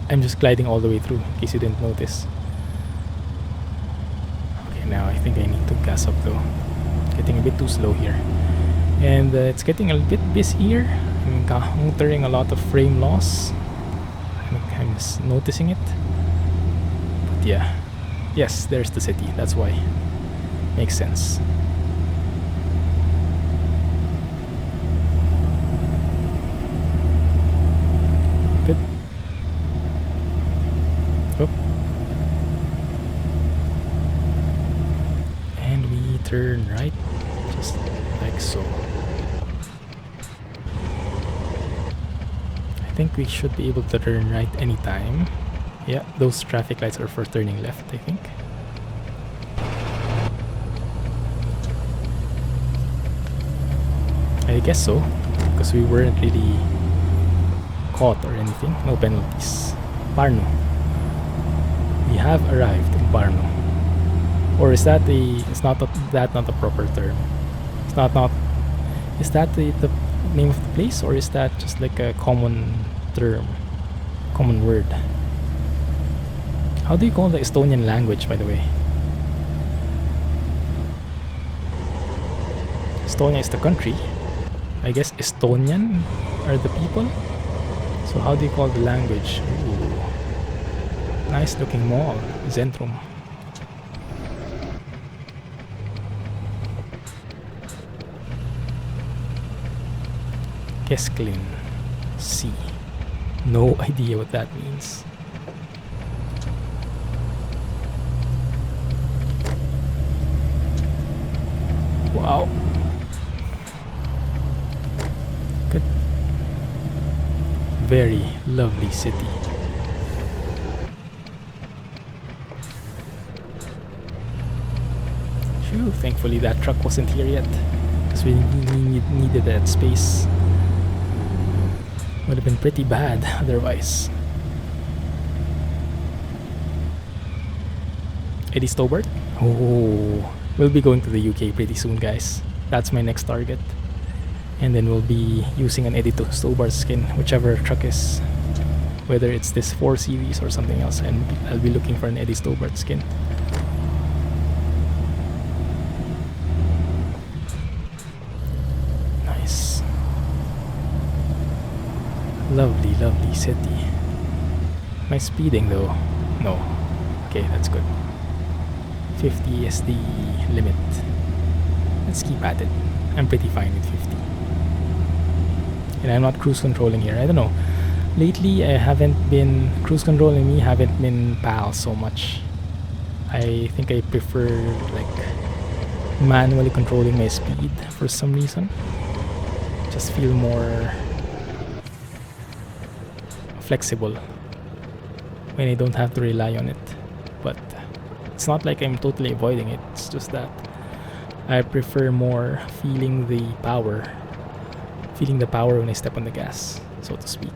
I'm just gliding all the way through, in case you didn't notice. Okay, now I think I need to gas up though. Getting a bit too slow here. And it's getting a bit busy here. I'm encountering a lot of frame loss. I'm just noticing it. But yeah. Yes, there's the city, that's why. Makes sense. Good. Oh. And we turn right, just like so. I think we should be able to turn right anytime. Yeah, those traffic lights are for turning left, I think. I guess so, because we weren't really caught or anything. No penalties. Parno. We have arrived in Parno. Or is that it's not that not the proper term? It's not is that the name of the place, or is that just like a common term, common word? How do you call the Estonian language, by the way? Estonia is the country. I guess Estonian are the people. So how do you call the language? Ooh. Nice looking mall, Zentrum. Kesklin C. No idea what that means. Wow. Good. Very lovely city. Phew, thankfully that truck wasn't here yet, because we needed that space. Would have been pretty bad otherwise. Eddie Stobart? Oh, we'll be going to the UK pretty soon, guys. That's my next target. And then we'll be using an Eddie Stobart skin, whichever truck is, whether it's this 4 series or something else, and I'll be looking for an Eddie Stobart skin. Nice. Lovely, lovely city. Am I speeding though? No. Okay, that's good. 50 is the limit. Let's keep at it. I'm pretty fine with 50. And I'm not cruise controlling here. I don't know. Lately, I haven't been... Cruise control and me haven't been pals so much. I think I prefer like manually controlling my speed for some reason. Just feel more flexible when I don't have to rely on it. But it's not like I'm totally avoiding it. It's just that I prefer more feeling the power when I step on the gas, so to speak.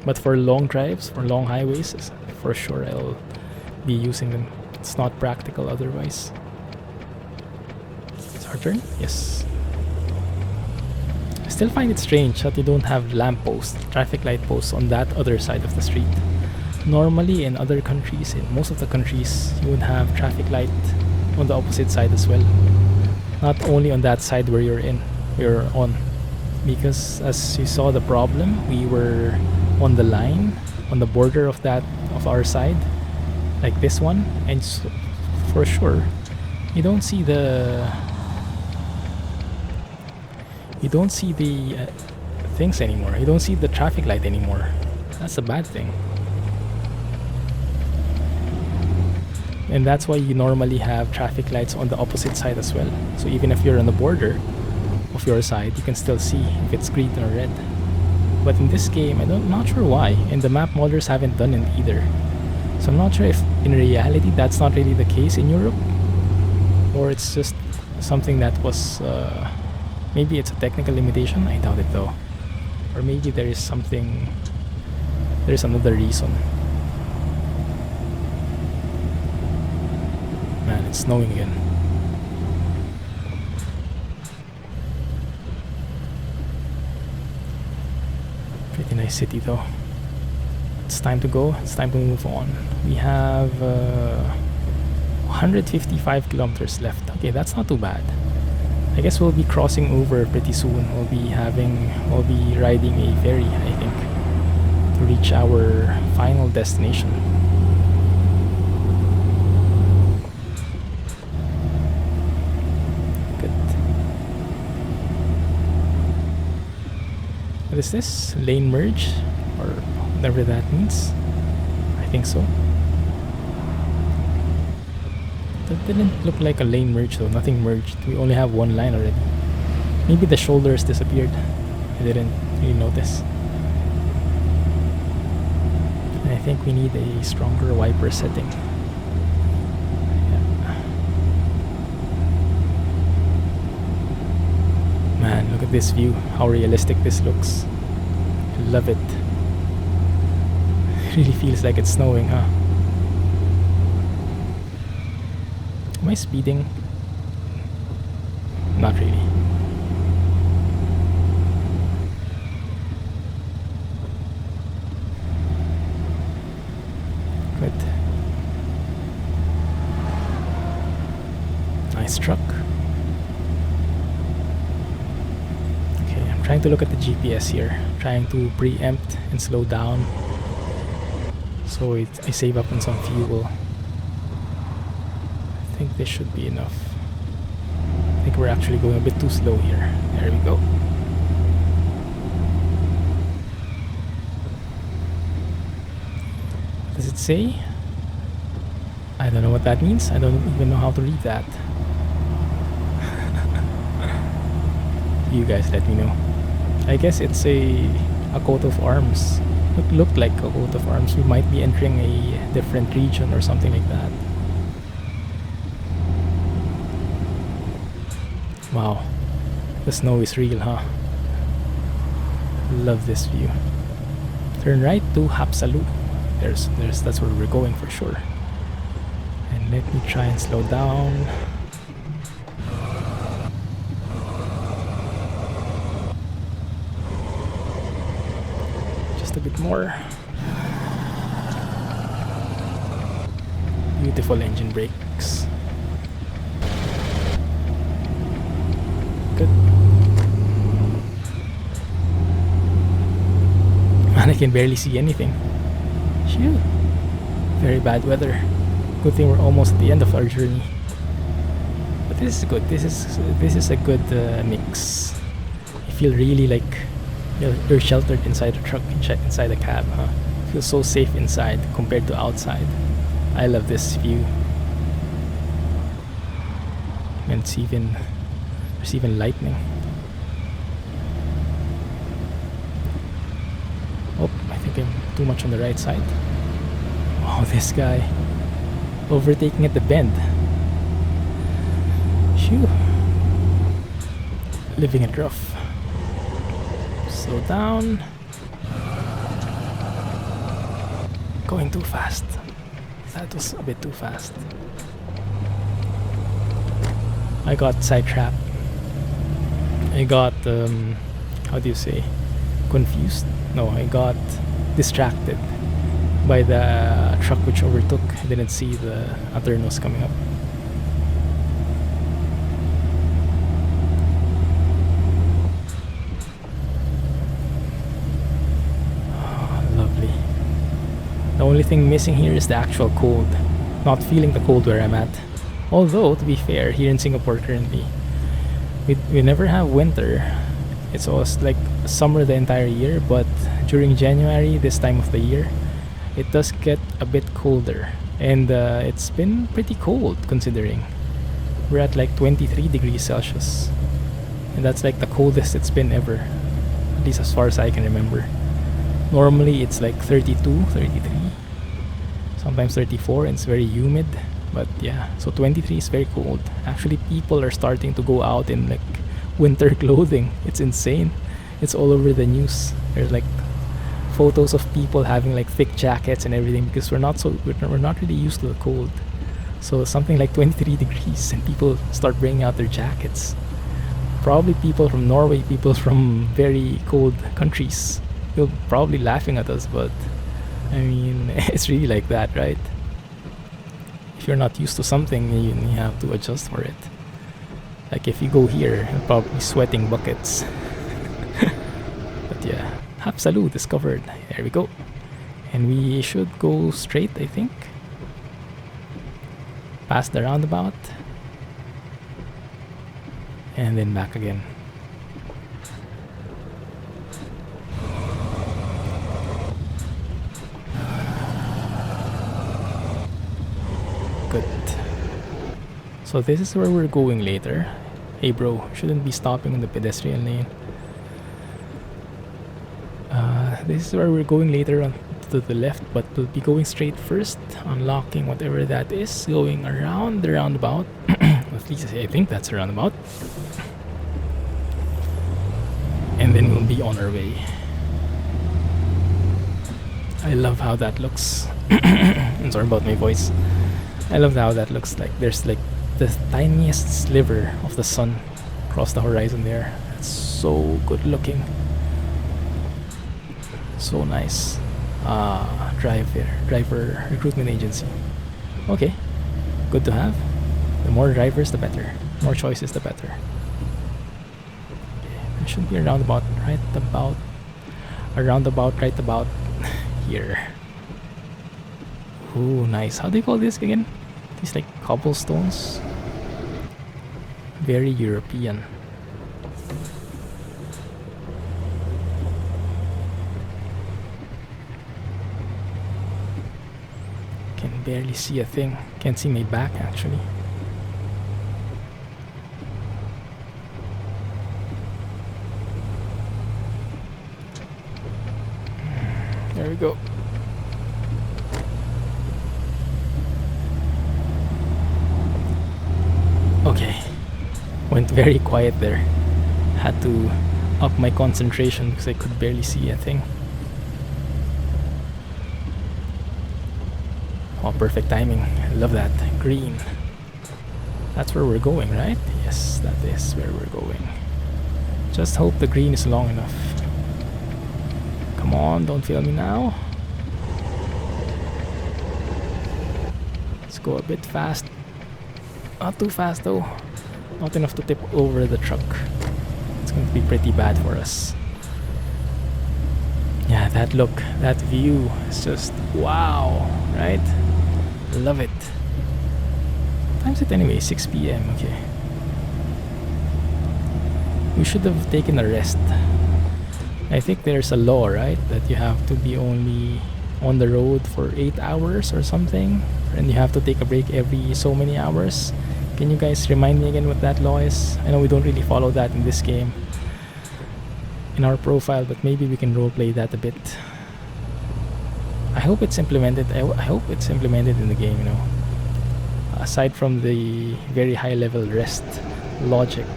But for long drives, for long highways, for sure I'll be using them. It's not practical otherwise. It's our turn? Yes. I still find it strange that you don't have lampposts, traffic light posts on that other side of the street. Normally in other countries, in most of the countries, you would have traffic light on the opposite side as well. Not only on that side where you're on. Because as you saw the problem, we were on the line, on the border of our side, like this one, and so for sure, you don't see the things anymore. You don't see the traffic light anymore. That's a bad thing. And that's why you normally have traffic lights on the opposite side as well. So even if you're on the border of your side, you can still see if it's green or red. But in this game, I'm not sure why, and the map modders haven't done it either. So I'm not sure if in reality that's not really the case in Europe, or it's just something that was maybe it's a technical limitation. I doubt it though. Or maybe there's another reason. Man, it's snowing again. Pretty nice city though. It's time to go. It's time to move on. We have 155 kilometers left. Okay, that's not too bad. I guess we'll be crossing over pretty soon. We'll be riding a ferry, I think, to reach our final destination. What is this? Lane merge? Or whatever that means? I think so. That didn't look like a lane merge though. Nothing merged. We only have one line already. Maybe the shoulders disappeared. I didn't really notice. And I think we need a stronger wiper setting. Man, look at this view, how realistic this looks. I love it. It really feels like it's snowing, huh? Am I speeding? Not really. Good. Nice truck. Trying to look at the GPS here, trying to preempt and slow down so I save up on some fuel. I think this should be enough. I think we're actually going a bit too slow here. There we go. say. I don't know what that means. I don't even know how to read that. You guys let me know. I guess it's a coat of arms. It looked like a coat of arms. We might be entering a different region or something like that. Wow, the snow is real, huh? Love this view. Turn right to Hapsalu. That's where we're going for sure. And let me try and slow down. Just a bit more. Beautiful engine brakes. Good. And I can barely see anything. Phew. Very bad weather. Good thing we're almost at the end of our journey. But this is good. This is a good mix. You feel really like you're sheltered inside the truck, inside the cab, huh? Feel so safe inside compared to outside. I love this view. And there's even lightning. Oh, I think I'm too much on the right side. Oh, this guy overtaking at the bend. Phew. Living it rough. Slow down. Going too fast. That was a bit too fast. I got sidetracked. I got, how do you say, confused? No, I got distracted by the truck which overtook. I didn't see the Aternos coming up. Oh, lovely. The only thing missing here is the actual cold. Not feeling the cold where I'm at. Although, to be fair, here in Singapore currently, we never have winter. It's always like summer the entire year, but during January, this time of the year, it does get a bit colder. And it's been pretty cold considering. We're at like 23 degrees Celsius. And that's like the coldest it's been ever. At least as far as I can remember. Normally it's like 32, 33. Sometimes 34 and it's very humid. But yeah, so 23 is very cold. Actually, people are starting to go out in like winter clothing. It's insane. It's all over the news. There's like photos of people having like thick jackets and everything because we're not really used to the cold. So something like 23 degrees and people start bringing out their jackets. Probably people from Norway, people from very cold countries. They'll probably laughing at us, but I mean, it's really like that, right? If you're not used to something, you have to adjust for it. Like if you go here, you're probably sweating buckets. But yeah, Hapsalu discovered. There we go. And we should go straight, I think. Past the roundabout. And then back again. Good. So this is where we're going later. Hey bro, shouldn't be stopping in the pedestrian lane. This is where we're going later on to the left, but we'll be going straight first, unlocking whatever that is, going around the roundabout. At least I think that's a roundabout. And then we'll be on our way. I love how that looks. I'm sorry about my voice. I love how that looks. Like there's like the tiniest sliver of the sun across the horizon there. It's so good looking. So nice. Driver recruitment agency. Okay, good to have. The more drivers, the better. More choices, the better. Okay, there should be a roundabout right about here. Ooh, nice. How do you call this again? These like cobblestones. Very European. barely see a thing. Can't see my back actually. There we go. Okay. Went very quiet there. Had to up my concentration because I could barely see a thing. Oh, perfect timing. I love that. Green. That's where we're going, right? Yes, that is where we're going. Just hope the green is long enough. Come on, don't fail me now. Let's go a bit fast. Not too fast though. Not enough to tip over the truck. It's going to be pretty bad for us. Yeah, that look, that view is just wow, right? Love it. What time's it anyway? 6 p.m. Okay. We should have taken a rest. I think there's a law, right? That you have to be only on the road for 8 hours or something. And you have to take a break every so many hours. Can you guys remind me again what that law is? I know we don't really follow that in this game, in our profile, but maybe we can roleplay that a bit. I hope it's implemented. I hope it's implemented in the game, you know. Aside from the very high level rest logic,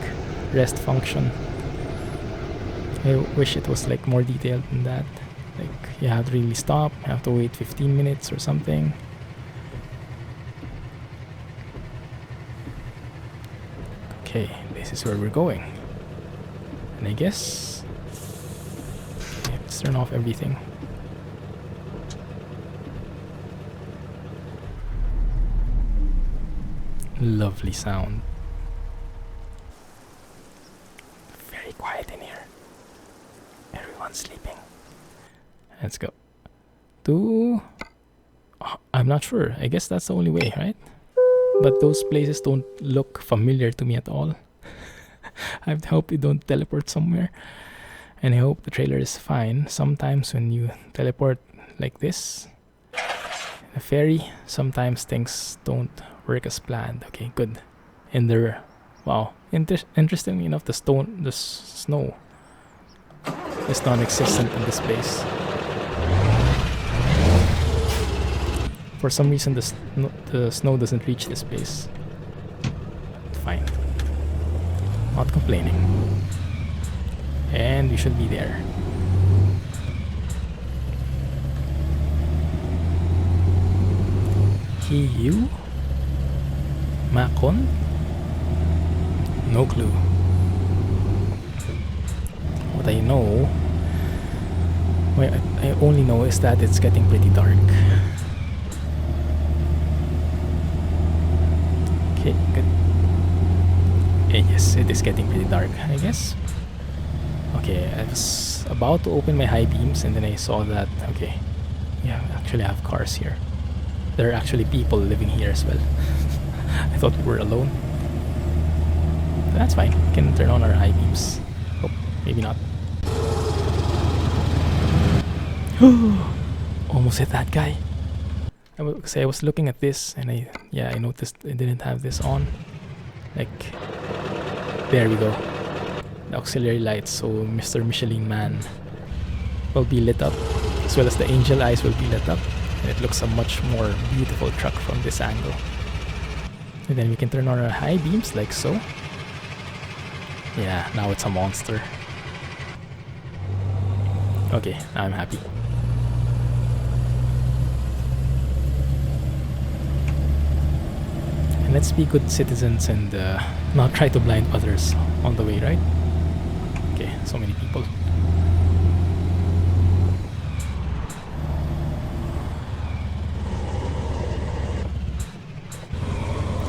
rest function, I wish it was like more detailed than that. Like you have to really stop, you have to wait 15 minutes or something. Okay, this is where we're going. And I guess let's turn off everything. Lovely sound. Very quiet in here. Everyone's sleeping. Let's go. I'm not sure. I guess that's the only way, right? But those places don't look familiar to me at all. I hope you don't teleport somewhere. And I hope the trailer is fine. Sometimes when you teleport like this, the ferry, sometimes things don't work as planned. Okay, good. And there, wow. Interestingly enough, the snow is non-existent in this place. For some reason, the snow doesn't reach this place. Fine. Not complaining. And we should be there. Hiyu? Makon? No clue. What I know, what I only know is that it's getting pretty dark. Okay, good. Yes, it is getting pretty dark, I guess. Okay, I was about to open my high beams and then I saw that, okay, yeah, we actually have cars here. There are actually people living here as well. I thought we were alone. But that's fine, we can turn on our high beams. Oh, maybe not. Almost hit that guy. I was looking at this and I noticed I didn't have this on. Like, there we go. The auxiliary lights, so Mr. Michelin Man will be lit up, as well as the angel eyes will be lit up. And it looks a much more beautiful truck from this angle. And then we can turn on our high beams like so. Yeah, now it's a monster. Okay, now I'm happy. And let's be good citizens and not try to blind others on the way, right? Okay, so many people.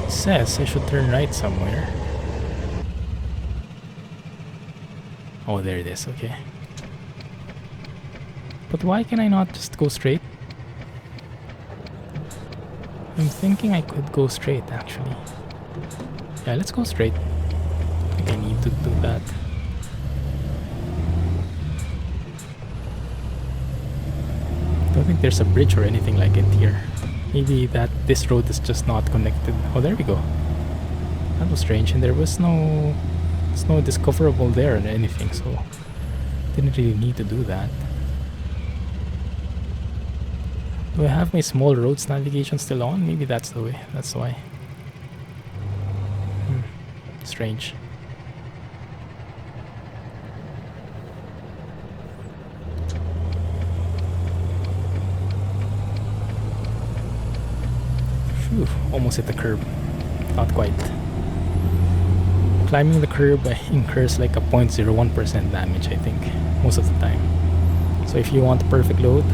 It says I should turn right somewhere. Oh, there it is, okay. But why can I not just go straight? I'm thinking I could go straight, actually. Yeah, let's go straight. I think I need to do that. Don't think there's a bridge or anything like it here. Maybe this road is just not connected. Oh, there we go. That was strange, and there was no snow discoverable there or anything, so didn't really need to do that. Do I have my small roads navigation still on? Maybe that's the way. That's why. Strange. Phew, almost hit the curb. Not quite. Climbing the curb incurs like a 0.01% damage, I think, most of the time. So if you want a perfect load,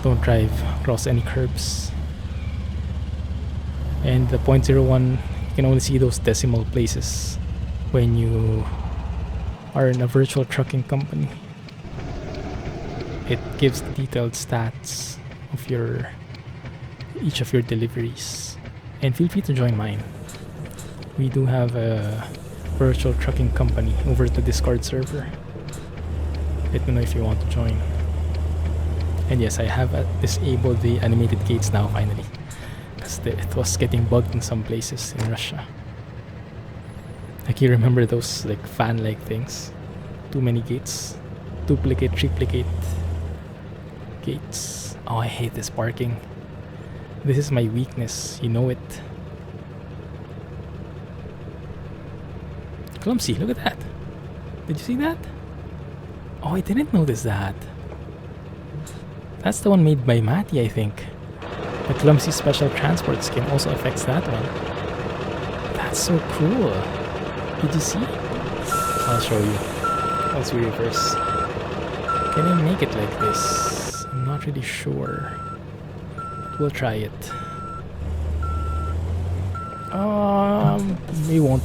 don't drive across any curbs. And the 0.01, you can only see those decimal places when you are in a virtual trucking company. It gives the detailed stats of each of your deliveries. And feel free to join mine. We do have a virtual trucking company over the Discord server. Let me know if you want to join. And yes, I have disabled the animated gates now finally, because it was getting bugged in some places in Russia. Like, you remember those like fan-like things? Too many gates. Duplicate, triplicate gates. Oh, I hate this parking. This is my weakness, you know it. Clumsy, look at that. Did you see that? Oh, I didn't notice that. That's the one made by Matty, I think. The Clumsy special transport skin also affects that one. That's so cool. Did you see? I'll show you. Once we reverse. Can I make it like this? I'm not really sure. We'll try it. We won't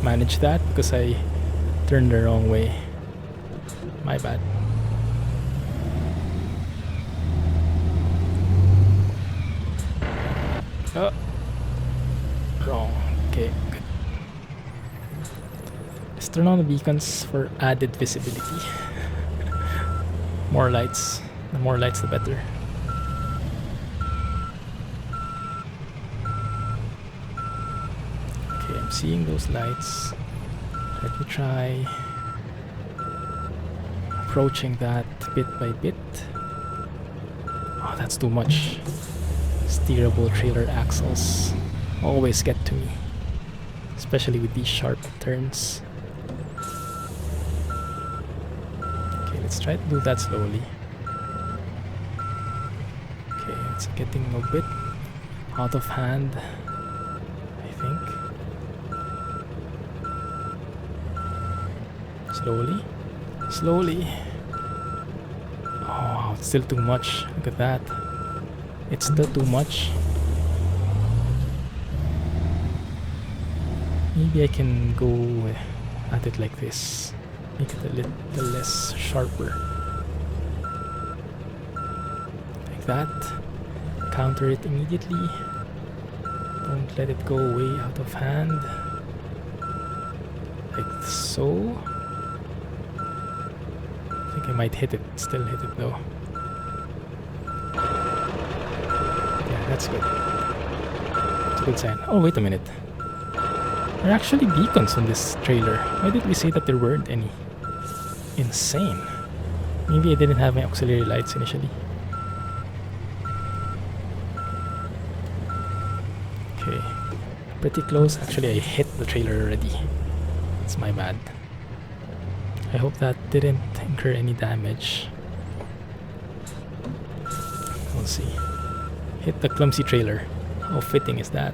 manage that because I turned the wrong way. My bad. Wrong. Okay, good. Let's turn on the beacons for added visibility. More lights. The more lights, the better. Okay, I'm seeing those lights. Let me try approaching that bit by bit. Oh, that's too much. Steerable trailer axles always get to me, especially with these sharp turns. Okay, let's try to do that slowly. Okay, it's getting a bit out of hand, I think. Slowly, slowly. Oh, it's still too much. Look at that. It's still too much. Maybe I can go at it like this. Make it a little less sharper. Like that. Counter it immediately. Don't let it go way out of hand. Like so. I think I might hit it. Still hit it though. Yeah, that's good. It's a good sign. Oh, wait a minute. There are actually beacons on this trailer. Why did we say that there weren't any? Insane. Maybe I didn't have my auxiliary lights initially. Okay. Pretty close. Actually, I hit the trailer already. It's my bad. I hope that didn't incur any damage. We'll see. Hit the Clumsy trailer. How fitting is that?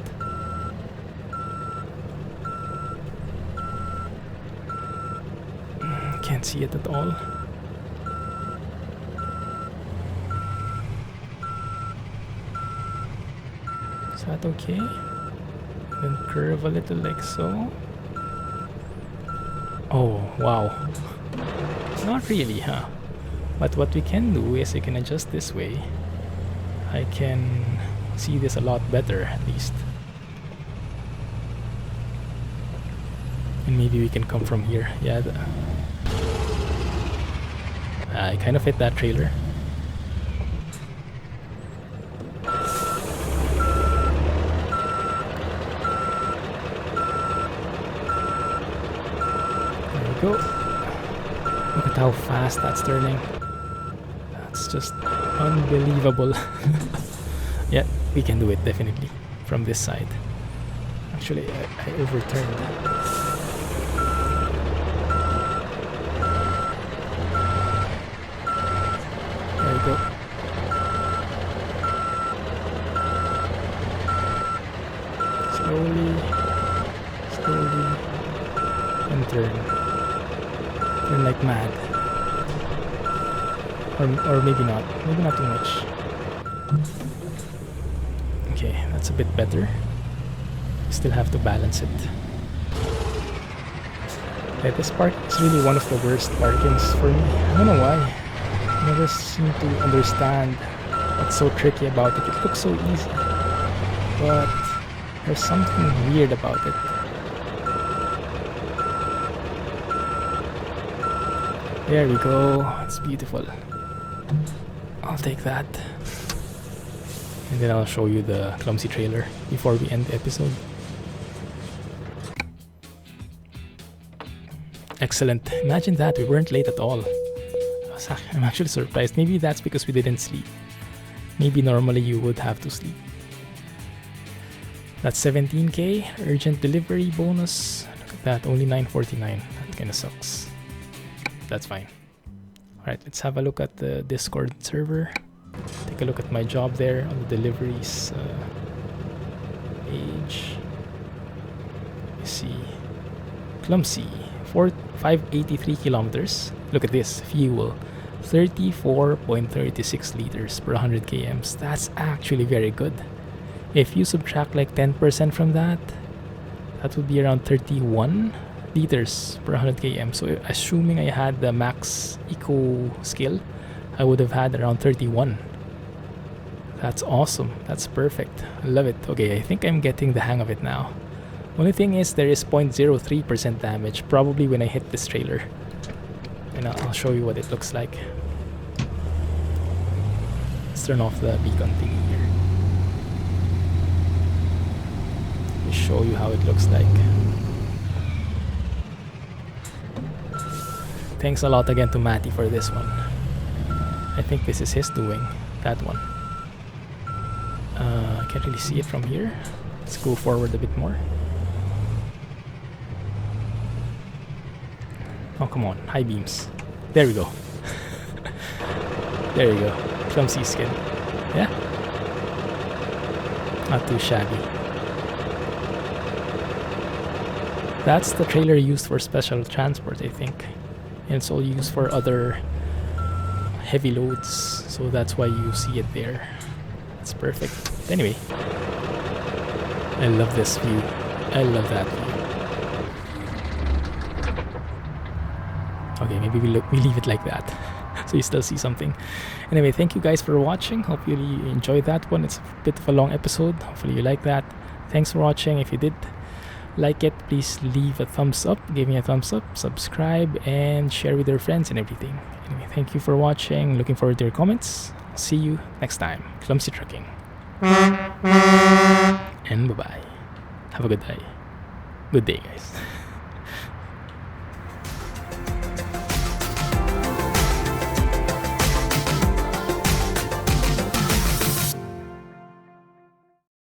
Can't see it at all. Is that okay? Then curve a little like so. Oh, wow. Not really, huh? But what we can do is I can adjust this way. I can see this a lot better, at least. And maybe we can come from here. Yeah, I kind of hit that trailer. how fast that's turning. That's just unbelievable. Yeah, we can do it definitely from this side. Actually, I overturned. There we go. Slowly, slowly, and turn. Turn like mad. Or maybe not. Maybe not too much. Okay, that's a bit better. Still have to balance it. Yeah, this park is really one of the worst parkings for me. I don't know why. I never seem to understand what's so tricky about it. It looks so easy, but there's something weird about it. There we go. It's beautiful. I'll take that. And then I'll show you the Clumsy trailer before we end the episode. Excellent. Imagine that, we weren't late at all. I'm actually surprised. Maybe that's because we didn't sleep. Maybe normally you would have to sleep. That's 17k. Urgent delivery bonus. Look at that, only 949. That kind of sucks. That's fine. Alright, let's have a look at the Discord server. Take a look at my job there on the deliveries page. You see Clumsy, 583 kilometers. Look at this, fuel 34.36 liters per 100 kms. That's actually very good. If you subtract like 10% from that, that would be around 31 liters per 100 km. So assuming I had the max eco skill, I would have had around 31. That's awesome. That's perfect. I love it. Okay, I think I'm getting the hang of it now. Only thing is there is 0.03% damage probably when I hit this trailer. And I'll show you what it looks like. Let's turn off the beacon thing here. Let me show you how it looks like. Thanks a lot again to Matty for this one. I think this is his doing, that one. I can't really see it from here. Let's go forward a bit more. Oh, come on, high beams. There we go. There you go. Clumsy skin. Yeah? Not too shabby. That's the trailer used for special transport, I think. And it's all used for other heavy loads, so that's why you see it there. It's perfect. Anyway, I love this view. I love that view. Okay, maybe we leave it like that, so you still see something. Anyway, thank you guys for watching. Hope you really enjoyed that one. It's a bit of a long episode. Hopefully you like that. Thanks for watching. If you did like it, please leave a thumbs up, give me a thumbs up, subscribe, and share with your friends and everything. Anyway, thank you for watching. Looking forward to your comments. I'll see you next time. Clumsy Trucking. And bye-bye. Have a good day. Good day, guys.